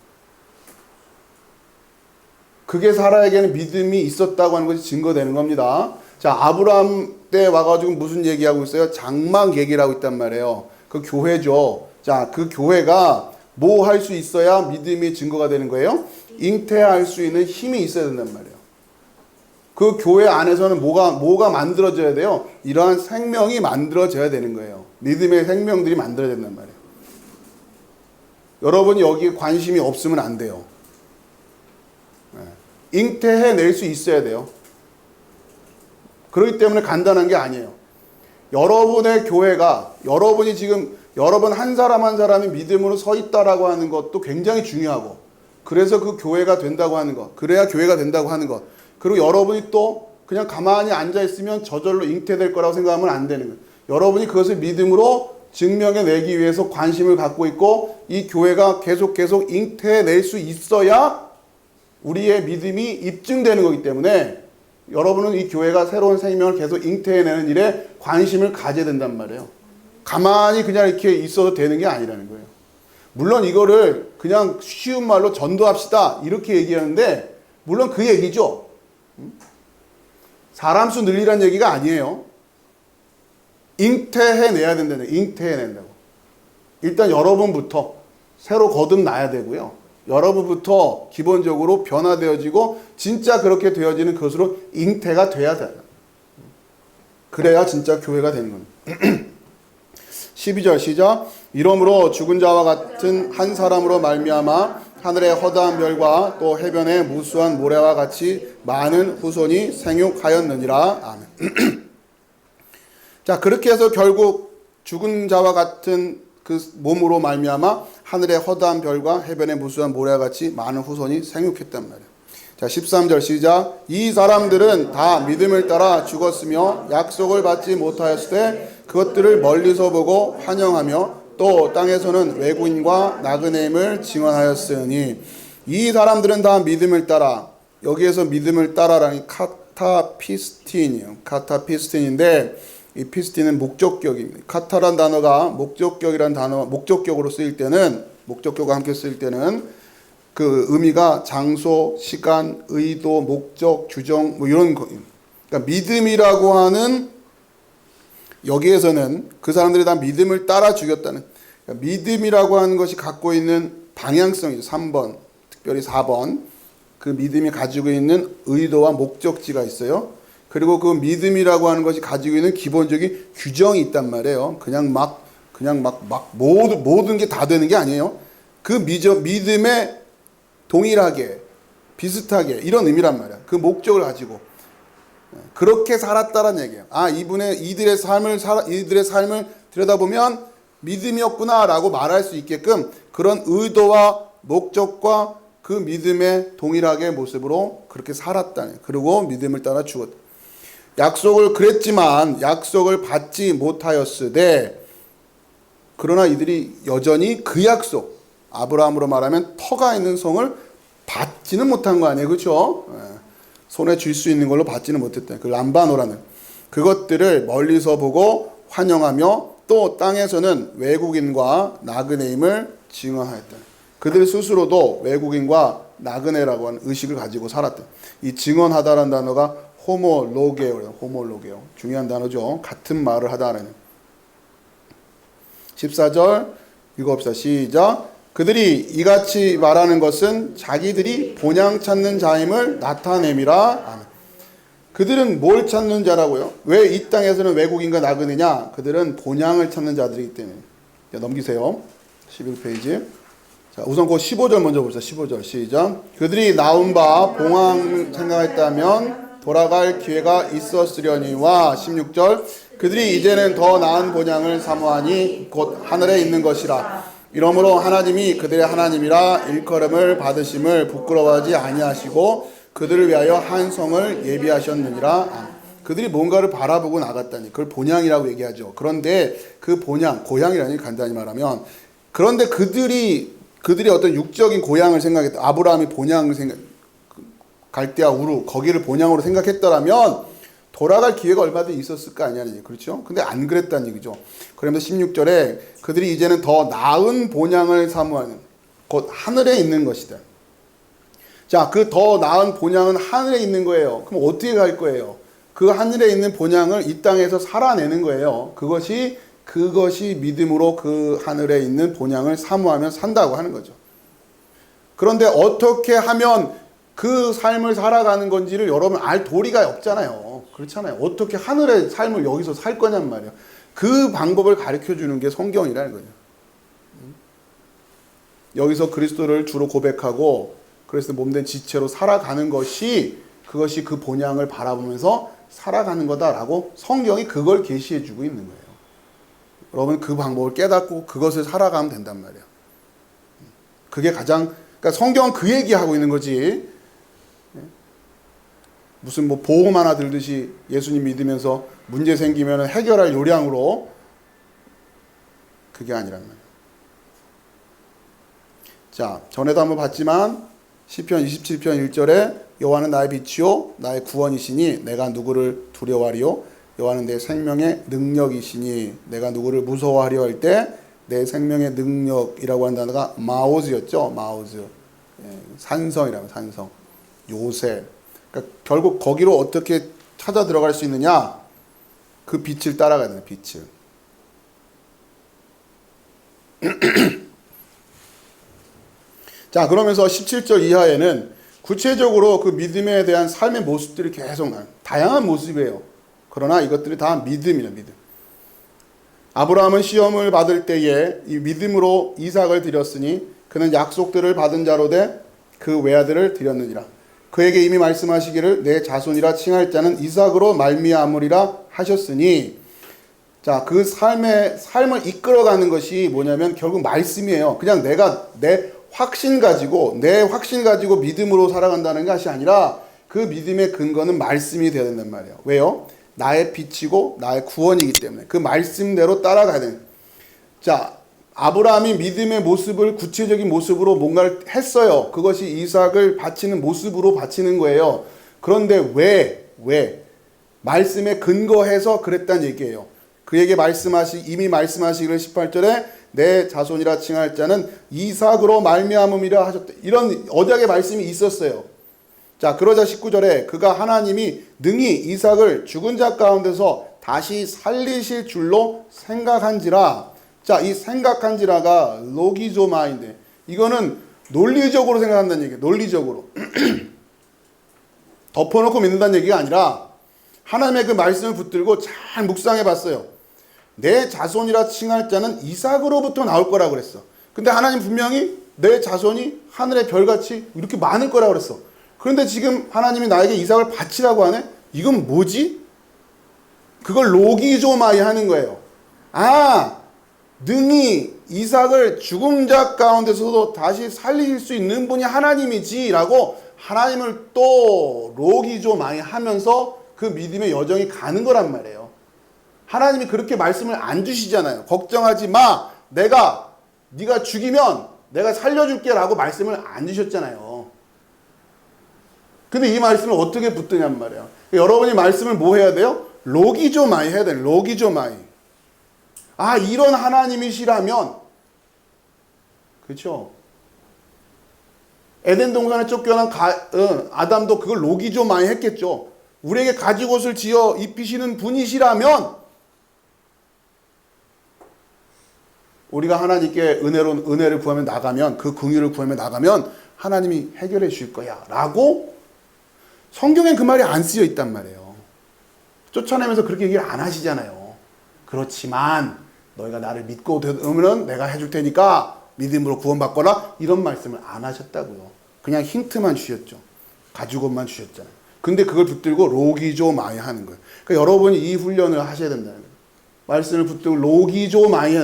그게 사라에게는 믿음이 있었다고 하는 것이 증거되는 겁니다. 자, 아브라함 때 와가지고 무슨 얘기하고 있어요? 장막 얘기를 하고 있단 말이에요. 그 교회죠. 자, 그 교회가 뭐 할 수 있어야 믿음이 증거가 되는 거예요? 잉태할 수 있는 힘이 있어야 된단 말이에요. 그 교회 안에서는 뭐가 만들어져야 돼요? 이러한 생명이 만들어져야 되는 거예요. 믿음의 생명들이 만들어야 된단 말이에요. 여러분이 여기에 관심이 없으면 안 돼요. 잉태해낼 수 있어야 돼요. 그렇기 때문에 간단한 게 아니에요. 여러분의 교회가, 여러분이 지금 여러분 한 사람 한 사람이 믿음으로 서 있다라고 하는 것도 굉장히 중요하고, 그래서 그 교회가 된다고 하는 것, 그래야 교회가 된다고 하는 것, 그리고 여러분이 또 그냥 가만히 앉아있으면 저절로 잉태될 거라고 생각하면 안 되는 거예요. 여러분이 그것을 믿음으로 증명해내기 위해서 관심을 갖고 있고, 이 교회가 계속 잉태해낼 수 있어야 우리의 믿음이 입증되는 거기 때문에 여러분은 이 교회가 새로운 생명을 계속 잉태해내는 일에 관심을 가져야 된단 말이에요. 가만히 그냥 이렇게 있어도 되는 게 아니라는 거예요. 물론 이거를 그냥 쉬운 말로 전도합시다 이렇게 얘기하는데, 물론 그 얘기죠. 사람 수 늘리라는 얘기가 아니에요. 잉태해내야 된다는 거예요. 잉태해낸다고. 일단 여러분부터 새로 거듭나야 되고요. 여러분부터 기본적으로 변화되어지고 진짜 그렇게 되어지는 것으로 잉태가 돼야 돼요. 그래야 진짜 교회가 되는 겁니다. 12절 시작. 이러므로 죽은 자와 같은 한 사람으로 말미암아 하늘의 허다한 별과 또 해변의 무수한 모래와 같이 많은 후손이 생육하였느니라. 아멘. 자, 그렇게 해서 결국 죽은 자와 같은 그 몸으로 말미암아 하늘의 허다한 별과 해변의 무수한 모래와 같이 많은 후손이 생육했단 말이에요. 자, 13절 시작. 이 사람들은 다 믿음을 따라 죽었으며 약속을 받지 못하였을 때 그것들을 멀리서 보고 환영하며 또 땅에서는 외국인과 나그네임을 증언하였으니 이 사람들은 다 믿음을 따라, 여기에서 믿음을 따라라니 카타피스틴이에요. 카타피스틴인데 이 피스틴은 목적격입니다. 카타란 단어가 목적격이란 단어, 목적격으로 쓰일 때는, 목적격과 함께 쓰일 때는 그 의미가 장소, 시간, 의도, 목적, 규정 뭐 이런 거. 그러니까 믿음이라고 하는, 여기에서는 그 사람들이 다 믿음을 따라 죽였다는, 그러니까 믿음이라고 하는 것이 갖고 있는 방향성이죠. 3번, 특별히 4번. 그 믿음이 가지고 있는 의도와 목적지가 있어요. 그리고 그 믿음이라고 하는 것이 가지고 있는 기본적인 규정이 있단 말이에요. 그냥 막 모든 게 다 되는 게 아니에요. 그 믿음에 동일하게, 비슷하게 이런 의미란 말이야. 그 목적을 가지고 그렇게 살았다라는 얘기예요. 아, 이들의 삶을 들여다보면 믿음이었구나라고 말할 수 있게끔 그런 의도와 목적과 그 믿음의 동일하게 모습으로 그렇게 살았다는. 그리고 믿음을 따라 죽었다. 약속을 그랬지만 약속을 받지 못하였으되 그러나 이들이 여전히 그 약속, 아브라함으로 말하면 터가 있는 성을 받지는 못한 거 아니에요. 그렇죠? 손에 쥘 수 있는 걸로 받지는 못했다. 그 람바노라는 그것들을 멀리서 보고 환영하며 또 땅에서는 외국인과 나그네임을 증언하였다. 그들 스스로도 외국인과 나그네라고 하는 의식을 가지고 살았다. 이 증언하다라는 단어가 호모로게오예요. 호모로게오. 중요한 단어죠. 같은 말을 하다라는. 14절 읽어봅시다. 시작. 그들이 이같이 말하는 것은 자기들이 본향 찾는 자임을 나타냄이라. 아멘. 그들은 뭘 찾는 자라고요? 왜 이 땅에서는 외국인과 나그네냐? 그들은 본향을 찾는 자들이기 때문에. 자, 넘기세요. 11페이지. 자, 우선 그 15절 먼저 봅시다. 15절 시작. 그들이 나온 바 봉황을 생각했다면 돌아갈 기회가 있었으려니와 16절 그들이 이제는 더 나은 본향을 사모하니 곧 하늘에 있는 것이라. 이러므로 하나님이 그들의 하나님이라 일컬음을 받으심을 부끄러워하지 아니하시고 그들을 위하여 한 성을 예비하셨느니라. 그들이 뭔가를 바라보고 나갔다니 그걸 본향이라고 얘기하죠. 그런데 그 본향, 고향이라니 간단히 말하면, 그런데 그들이 어떤 육적인 고향을 생각했다. 아브라함이 본향을 갈대아 우루 거기를 본향으로 생각했더라면 돌아갈 기회가 얼마든지 있었을 거 아니냐는 얘기. 그렇죠? 근데 안 그랬다는 얘기죠. 그러면서 16절에 그들이 이제는 더 나은 본향을 사모하는, 곧 하늘에 있는 것이다. 자, 그 더 나은 본향은 하늘에 있는 거예요. 그럼 어떻게 갈 거예요? 그 하늘에 있는 본향을 이 땅에서 살아내는 거예요. 그것이 믿음으로 그 하늘에 있는 본향을 사모하며 산다고 하는 거죠. 그런데 어떻게 하면 그 삶을 살아가는 건지를 여러분 알 도리가 없잖아요. 그렇잖아요. 어떻게 하늘의 삶을 여기서 살 거냔 말이에요. 그 방법을 가르쳐 주는 게 성경이라는 거죠. 여기서 그리스도를 주로 고백하고 그리스도 몸된 지체로 살아가는 것이, 그것이 그 본향을 바라보면서 살아가는 거다라고 성경이 그걸 계시해 주고 있는 거예요. 여러분 그 방법을 깨닫고 그것을 살아가면 된단 말이에요. 그게 가장, 그러니까 성경은 그 얘기하고 있는 거지. 무슨 뭐 보험 하나 들듯이 예수님 믿으면서 문제 생기면 해결할 요량으로, 그게 아니란 말이에요. 자, 전에도 한번 봤지만 시편 27편 1절에 여호와는 나의 빛이요 나의 구원이시니 내가 누구를 두려워하리요. 여호와는 내 생명의 능력이시니 내가 누구를 무서워하려 할 때 내 생명의 능력이라고 하는 단어가 마오즈였죠. 마오즈. 산성이라면 산성. 요새. 그러니까 결국 거기로 어떻게 찾아 들어갈 수 있느냐? 그 빛을 따라가야 되는, 빛을. 자, 그러면서 17절 이하에는 구체적으로 그 믿음에 대한 삶의 모습들이 계속 나와요. 다양한 모습이에요. 그러나 이것들이 다 믿음이에요, 믿음. 아브라함은 시험을 받을 때에 이 믿음으로 이삭을 드렸으니 그는 약속들을 받은 자로 돼 그 외아들을 드렸느니라. 그에게 이미 말씀하시기를 내 자손이라 칭할 자는 이삭으로 말미암으리라 하셨으니, 자, 그 삶을 이끌어가는 것이 뭐냐면 결국 말씀이에요. 그냥 내가 내 확신 가지고 믿음으로 살아간다는 것이 아니라 그 믿음의 근거는 말씀이 되어야 된단 말이에요. 왜요? 나의 빛이고 나의 구원이기 때문에 그 말씀대로 따라가야 돼요. 자, 아브라함이 믿음의 모습을 구체적인 모습으로 뭔가를 했어요. 그것이 이삭을 바치는 모습으로 바치는 거예요. 그런데 왜? 말씀에 근거해서 그랬단 얘기예요. 그에게 이미 말씀하시기를 18절에 내 자손이라 칭할 자는 이삭으로 말미암음이라 하셨다. 이런 언약의 말씀이 있었어요. 자, 그러자 19절에 그가 하나님이 능히 이삭을 죽은 자 가운데서 다시 살리실 줄로 생각한지라. 자, 이 생각한지라가 로기조마인데 이거는 논리적으로 생각한다는 얘기예요. 논리적으로. 덮어놓고 믿는다는 얘기가 아니라 하나님의 그 말씀을 붙들고 잘 묵상해 봤어요. 내 자손이라 칭할 자는 이삭으로부터 나올 거라고 그랬어. 근데 하나님 분명히 내 자손이 하늘의 별같이 이렇게 많을 거라고 그랬어. 그런데 지금 하나님이 나에게 이삭을 바치라고 하네? 이건 뭐지? 그걸 로기조마이 하는 거예요. 아, 능히 이삭을 죽은 자 가운데서도 다시 살리실 수 있는 분이 하나님이지 라고 하나님을 또 로기조마이 하면서 그 믿음의 여정이 가는 거란 말이에요. 하나님이 그렇게 말씀을 안 주시잖아요. 걱정하지 마. 네가 죽이면 내가 살려줄게 라고 말씀을 안 주셨잖아요. 근데 이 말씀을 어떻게 붙드냔 말이에요. 여러분이 말씀을 뭐 해야 돼요? 로기조마이 해야 돼요. 로기조마이. 아, 이런 하나님이시라면, 그렇죠? 에덴 동산에 쫓겨난 아담도 그걸 로기조마이 했겠죠. 우리에게 가죽옷을 지어 입히시는 분이시라면 우리가 하나님께 은혜를 구하며 나가면, 그 긍휼을 구하며 나가면 하나님이 해결해 주실 거야 라고 성경엔 그 말이 안 쓰여 있단 말이에요. 쫓아내면서 그렇게 얘기를 안 하시잖아요. 그렇지만 너희가 나를 믿고 오면 내가 해줄 테니까 믿음으로 구원받거라, 이런 말씀을 안 하셨다고요. 그냥 힌트만 주셨죠. 가죽옷만 주셨잖아요. 근데 그걸 붙들고 로기조마이 하는 거예요. 그러니까 여러분이 이 훈련을 하셔야 된다는 거예요. 말씀을 붙들고 로기조마이.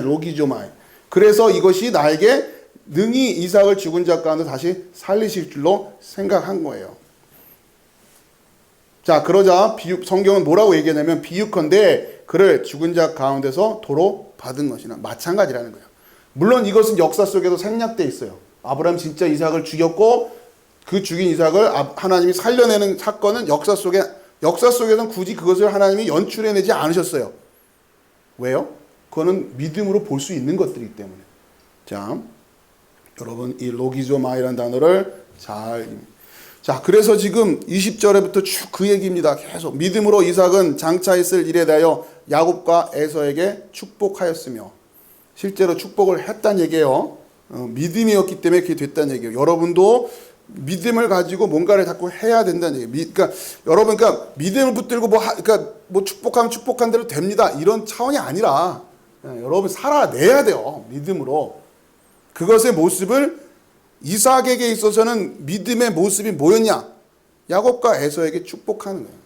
그래서 이것이 나에게 능히 이삭을 죽은 자 가운데 다시 살리실 줄로 생각한 거예요. 자, 그러자 성경은 뭐라고 얘기하냐면 비유컨대 그를 죽은 자 가운데서 도로 받은 것이나 마찬가지라는 거예요. 물론 이것은 역사 속에도 생략되어 있어요. 아브라함 진짜 이삭을 죽였고 그 죽인 이삭을 하나님이 살려내는 사건은 역사 속에서는 굳이 그것을 하나님이 연출해내지 않으셨어요. 왜요? 그거는 믿음으로 볼 수 있는 것들이기 때문에. 자, 여러분 이 로기조마이라는 단어를 자, 그래서 지금 20절에부터 쭉 그 얘기입니다. 계속 믿음으로 이삭은 장차 있을 일에 대하여 야곱과 에서에게 축복하였으며, 실제로 축복을 했다는 얘기예요. 믿음이었기 때문에 그게 됐다는 얘기예요. 여러분도 믿음을 가지고 뭔가를 자꾸 해야 된다는 얘기예요. 그러니까 믿음을 붙들고 뭐 축복하면 축복한 대로 됩니다, 이런 차원이 아니라 여러분 살아내야 돼요. 믿음으로. 그것의 모습을 이삭에게 있어서는 믿음의 모습이 뭐였냐? 야곱과 에서에게 축복하는 거예요.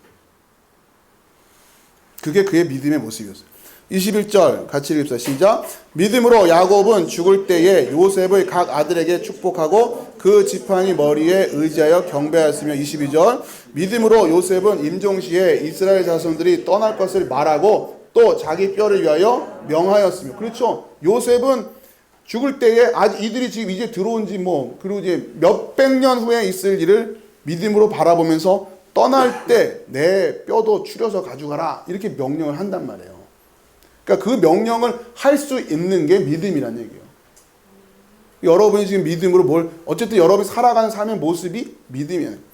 그게 그의 믿음의 모습이었어요. 21절 같이 읽읍시다. 시작. 믿음으로 야곱은 죽을 때에 요셉의 각 아들에게 축복하고 그 지팡이 머리에 의지하여 경배하였으며, 22절 믿음으로 요셉은 임종시에 이스라엘 자손들이 떠날 것을 말하고 또 자기 뼈를 위하여 명하였으며. 그렇죠. 요셉은 죽을 때에 이들이 지금 이제 들어온 지 그리고 이제 몇백 년 후에 있을 일을 믿음으로 바라보면서 떠날 때 내 뼈도 추려서 가져가라, 이렇게 명령을 한단 말이에요. 그러니까 그 명령을 할 수 있는 게 믿음이란 얘기예요. 여러분이 지금 믿음으로 어쨌든 여러분이 살아가는 삶의 모습이 믿음이에요.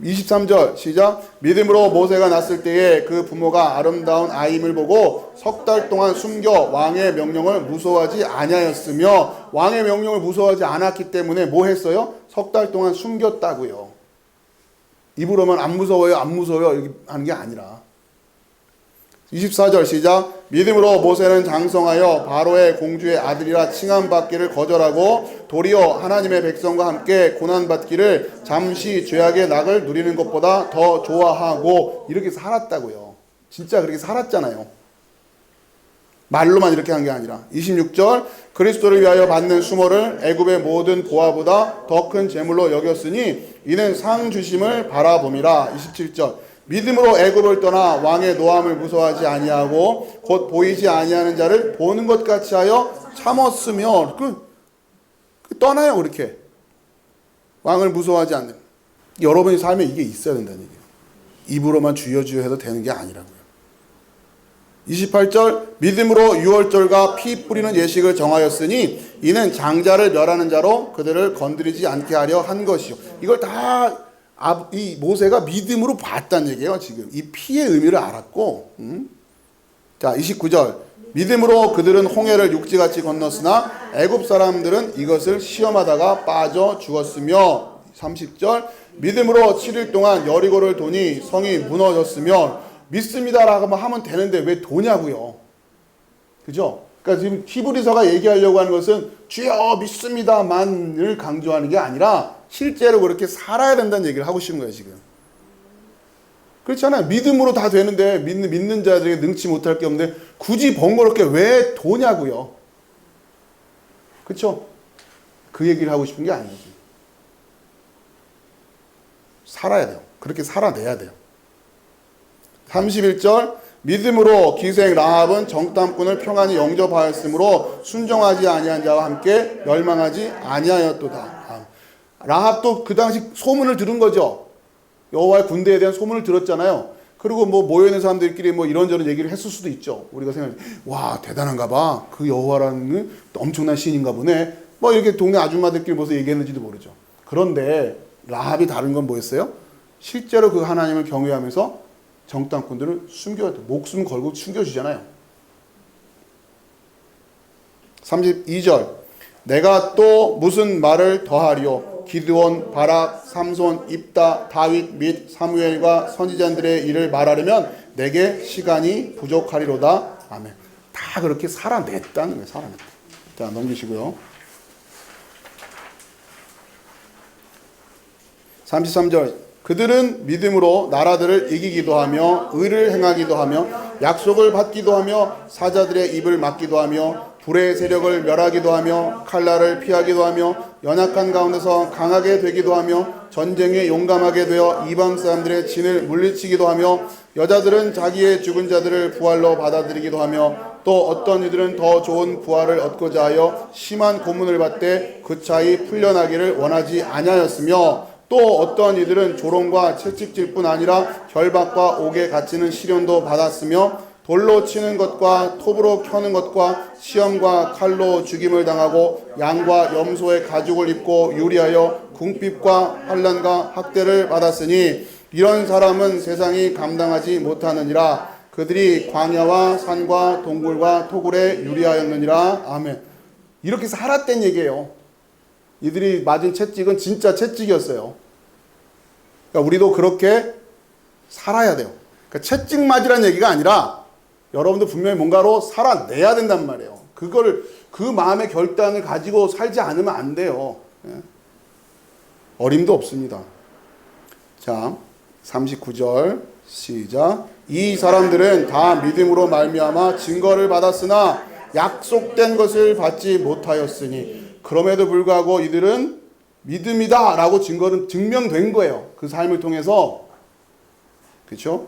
23절 시작. 믿음으로 모세가 났을 때에 그 부모가 아름다운 아임을 보고 석 달 동안 숨겨 왕의 명령을 무서워하지 아니하였으며, 왕의 명령을 무서워하지 않았기 때문에 뭐 했어요? 석 달 동안 숨겼다고요. 입으로만 안 무서워요 이렇게 하는 게 아니라. 24절 시작. 믿음으로 모세는 장성하여 바로의 공주의 아들이라 칭함받기를 거절하고 도리어 하나님의 백성과 함께 고난받기를 잠시 죄악의 낙을 누리는 것보다 더 좋아하고, 이렇게 살았다고요. 진짜 그렇게 살았잖아요. 말로만 이렇게 한 게 아니라. 26절 그리스도를 위하여 받는 수모를 애굽의 모든 보화보다 더 큰 재물로 여겼으니 이는 상 주심을 바라봄이라. 27절 믿음으로 애굽을 떠나 왕의 노함을 무서워하지 아니하고 곧 보이지 아니하는 자를 보는 것 같이 하여 참았으며 떠나요. 그렇게 왕을 무서워하지 않는 여러분이 삶에 이게 있어야 된다는 얘기예요. 입으로만 주여 주여 해도 되는 게 아니라고요. 28절 믿음으로 유월절과 피 뿌리는 예식을 정하였으니 이는 장자를 멸하는 자로 그들을 건드리지 않게 하려 한 것이요. 이걸 다 이 모세가 믿음으로 봤다는 얘기예요. 지금 이 피의 의미를 알았고 자 29절 믿음으로 그들은 홍해를 육지같이 건넜으나 애굽 사람들은 이것을 시험하다가 빠져 죽었으며 30절 믿음으로 7일 동안 여리고를 도니 성이 무너졌으며 믿습니다라고 하면 되는데 왜 도냐고요. 그죠? 그러니까 지금 히브리서가 얘기하려고 하는 것은 주여 믿습니다만을 강조하는 게 아니라 실제로 그렇게 살아야 된다는 얘기를 하고 싶은 거예요. 지금 그렇잖아요. 믿음으로 다 되는데 믿는 자들에게 능치 못할 게 없는데 굳이 번거롭게 왜 도냐고요. 그렇죠? 그 얘기를 하고 싶은 게 아니지. 살아야 돼요. 그렇게 살아내야 돼요. 31절 믿음으로 기생 라합은 정탐꾼을 평안히 영접하였으므로 순종하지 아니한 자와 함께 멸망하지 아니하였도다. 라합도 그 당시 소문을 들은 거죠. 여호와의 군대에 대한 소문을 들었잖아요. 그리고 뭐 모여있는 사람들끼리 뭐 이런저런 얘기를 했을 수도 있죠. 우리가 생각해, 와 대단한가 봐. 그 여호와라는 엄청난 신인가 보네. 뭐 이렇게 동네 아줌마들끼리 모여서 얘기했는지도 모르죠. 그런데 라합이 다른 건 뭐였어요? 실제로 그 하나님을 경외하면서 정탐꾼들을 목숨 걸고 숨겨주잖아요. 32절 내가 또 무슨 말을 더하리요 기드온, 바락, 삼손, 입다, 다윗 및 사무엘과 선지자들의 일을 말하려면 내게 시간이 부족하리로다. 아멘. 다 그렇게 살아냈다는 거예요. 살아냈다. 자 넘기시고요. 33절 그들은 믿음으로 나라들을 이기기도 하며 의를 행하기도 하며 약속을 받기도 하며 사자들의 입을 막기도 하며 불의 세력을 멸하기도 하며 칼날을 피하기도 하며 연약한 가운데서 강하게 되기도 하며 전쟁에 용감하게 되어 이방 사람들의 진을 물리치기도 하며 여자들은 자기의 죽은 자들을 부활로 받아들이기도 하며 또 어떤 이들은 더 좋은 부활을 얻고자 하여 심한 고문을 받되 그 차이 풀려나기를 원하지 아니하였으며 또 어떤 이들은 조롱과 채찍질 뿐 아니라 결박과 옥에 갇히는 시련도 받았으며 돌로 치는 것과 톱으로 켜는 것과 시험과 칼로 죽임을 당하고 양과 염소의 가죽을 입고 유리하여 궁핍과 환난과 학대를 받았으니 이런 사람은 세상이 감당하지 못하느니라. 그들이 광야와 산과 동굴과 토굴에 유리하였느니라. 아멘. 이렇게 살았단 얘기예요. 이들이 맞은 채찍은 진짜 채찍이었어요. 그러니까 우리도 그렇게 살아야 돼요. 그러니까 채찍 맞으라는 얘기가 아니라 여러분도 분명히 뭔가로 살아내야 된단 말이에요. 그거를 그 마음의 결단을 가지고 살지 않으면 안 돼요. 어림도 없습니다. 자, 39절 시작. 이 사람들은 다 믿음으로 말미암아 증거를 받았으나 약속된 것을 받지 못하였으니 그럼에도 불구하고 이들은 믿음이다 라고 증거는 증명된 거예요. 그 삶을 통해서. 그렇죠?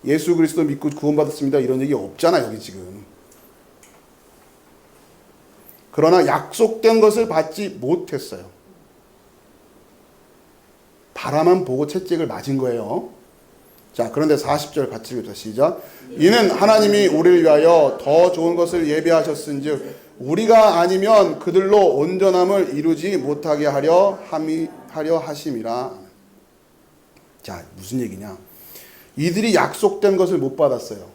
예수 그리스도 믿고 구원받았습니다 이런 얘기 없잖아 여기 지금. 그러나 약속된 것을 받지 못했어요. 바라만 보고 채찍을 맞은 거예요. 자, 그런데 40절 같이 읽자. 시작. 이는 하나님이 우리를 위하여 더 좋은 것을 예비하셨은즉 우리가 아니면 그들로 온전함을 이루지 못하게 하려 하심이라. 자, 무슨 얘기냐? 이들이 약속된 것을 못 받았어요.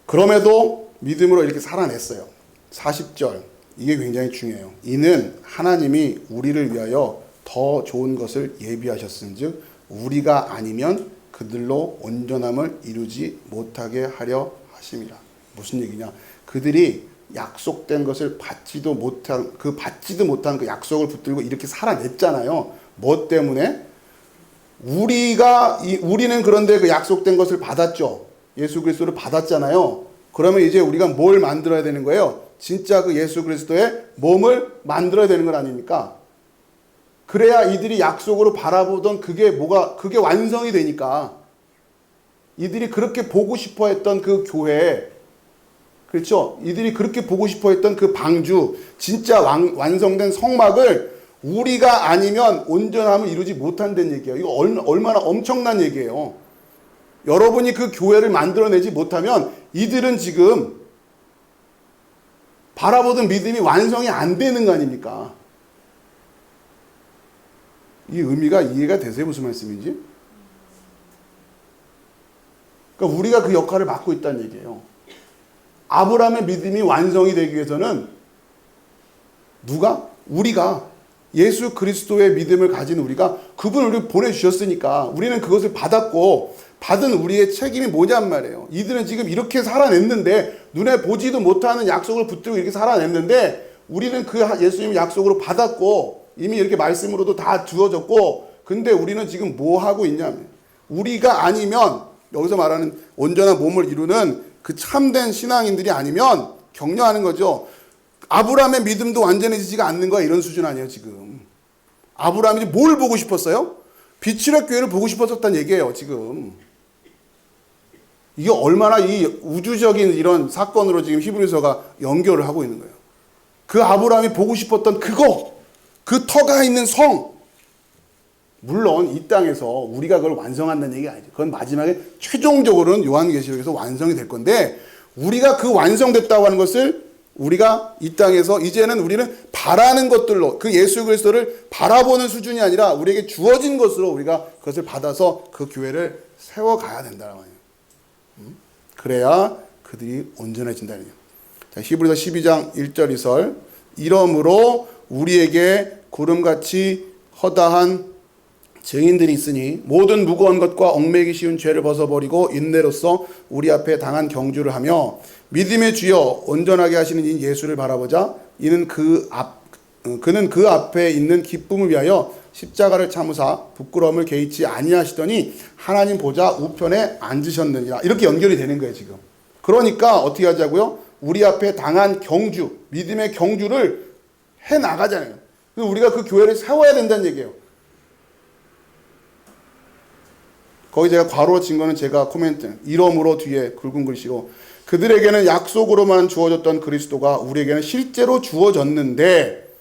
그럼에도 믿음으로 이렇게 살아냈어요. 40절. 이게 굉장히 중요해요. 이는 하나님이 우리를 위하여 더 좋은 것을 예비하셨은즉 우리가 아니면 그들로 온전함을 이루지 못하게 하려 하심이라. 무슨 얘기냐? 그들이 약속된 것을 받지도 못한 그 약속을 붙들고 이렇게 살아냈잖아요. 뭐 때문에? 우리는 그런데 그 약속된 것을 받았죠. 예수 그리스도를 받았잖아요. 그러면 이제 우리가 뭘 만들어야 되는 거예요? 진짜 그 예수 그리스도의 몸을 만들어야 되는 건 아닙니까? 그래야 이들이 약속으로 바라보던 그게 완성이 되니까 이들이 그렇게 보고 싶어 했던 그 교회, 그렇죠? 이들이 그렇게 보고 싶어 했던 그 방주, 진짜 완성된 성막을 우리가 아니면 온전함을 이루지 못한다는 얘기예요. 이거 얼마나 엄청난 얘기예요. 여러분이 그 교회를 만들어내지 못하면 이들은 지금 바라보던 믿음이 완성이 안 되는 거 아닙니까? 이 의미가 이해가 되세요? 무슨 말씀인지? 그러니까 우리가 그 역할을 맡고 있다는 얘기예요. 아브라함의 믿음이 완성이 되기 위해서는 누가? 우리가 예수 그리스도의 믿음을 가진 우리가 그분을 우리 보내주셨으니까 우리는 그것을 받았고 받은 우리의 책임이 뭐냔 말이에요. 이들은 지금 이렇게 살아냈는데 눈에 보지도 못하는 약속을 붙들고 이렇게 살아냈는데 우리는 그 예수님의 약속으로 받았고 이미 이렇게 말씀으로도 다 주어졌고 근데 우리는 지금 뭐 하고 있냐면 우리가 아니면 여기서 말하는 온전한 몸을 이루는 그 참된 신앙인들이 아니면 격려하는 거죠. 아브라함의 믿음도 완전해지지가 않는 거야. 이런 수준 아니에요 지금. 아브라함이 뭘 보고 싶었어요? 비치락 교회를 보고 싶었었다는 얘기예요 지금. 이게 얼마나 이 우주적인 이런 사건으로 지금 히브리서가 연결을 하고 있는 거예요. 그 아브라함이 보고 싶었던 그거, 그 터가 있는 성. 물론 이 땅에서 우리가 그걸 완성한다는 얘기가 아니죠. 그건 마지막에 최종적으로는 요한계시록에서 완성이 될 건데 우리가 그 완성됐다고 하는 것을 우리가 이 땅에서 이제는 우리는 바라는 것들로 그 예수 그리스도를 바라보는 수준이 아니라 우리에게 주어진 것으로 우리가 그것을 받아서 그 교회를 세워가야 된다는 거예요. 그래야 그들이 온전해진다는 거예요. 자, 히브리서 12장 1절 2절 이러므로 우리에게 구름같이 허다한 증인들이 있으니 모든 무거운 것과 얽매이기 쉬운 죄를 벗어버리고 인내로써 우리 앞에 당한 경주를 하며 믿음의 주여 온전하게 하시는 이 예수를 바라보자. 그는 그 앞에 있는 기쁨을 위하여 십자가를 참으사 부끄러움을 개의치 아니하시더니 하나님 보좌 우편에 앉으셨느니라. 이렇게 연결이 되는 거예요 지금. 그러니까 어떻게 하자고요? 우리 앞에 당한 경주, 믿음의 경주를 해나가잖아요. 우리가 그 교회를 세워야 된다는 얘기예요. 거기 제가 괄호 친 거는 제가 코멘트 이러므로 뒤에 굵은 글씨로 그들에게는 약속으로만 주어졌던 그리스도가 우리에게는 실제로 주어졌는데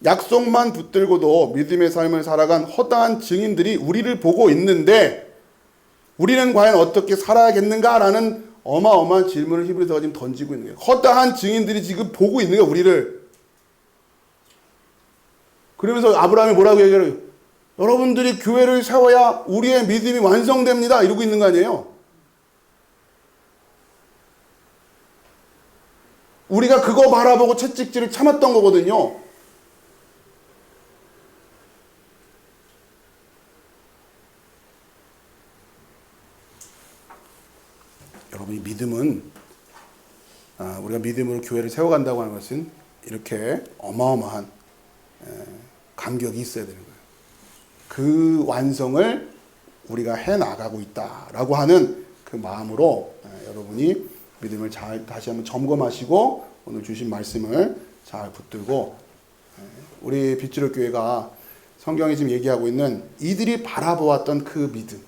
약속만 붙들고도 믿음의 삶을 살아간 허다한 증인들이 우리를 보고 있는데 우리는 과연 어떻게 살아야겠는가라는 어마어마한 질문을 히브리서가 지금 던지고 있는 거예요. 허다한 증인들이 지금 보고 있는 거예요 우리를. 그러면서 아브라함이 뭐라고 얘기해요? 여러분들이 교회를 세워야 우리의 믿음이 완성됩니다. 이러고 있는 거 아니에요? 우리가 그거 바라보고 채찍질을 참았던 거거든요. 여러분이 믿음은 우리가 믿음으로 교회를 세워간다고 하는 것은 이렇게 어마어마한 감격이 있어야 되는 거예요. 그 완성을 우리가 해나가고 있다라고 하는 그 마음으로 여러분이 믿음을 잘 다시 한번 점검하시고 오늘 주신 말씀을 잘 붙들고 우리 빗지로 교회가 성경이 지금 얘기하고 있는 이들이 바라보았던 그 믿음,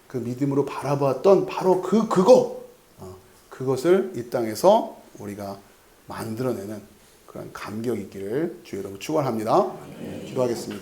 그 믿음으로 바라보았던 바로 그것을 이 땅에서 우리가 만들어내는 그런 감격이 있기를 주의 이름으로 축원합니다. 기도하겠습니다.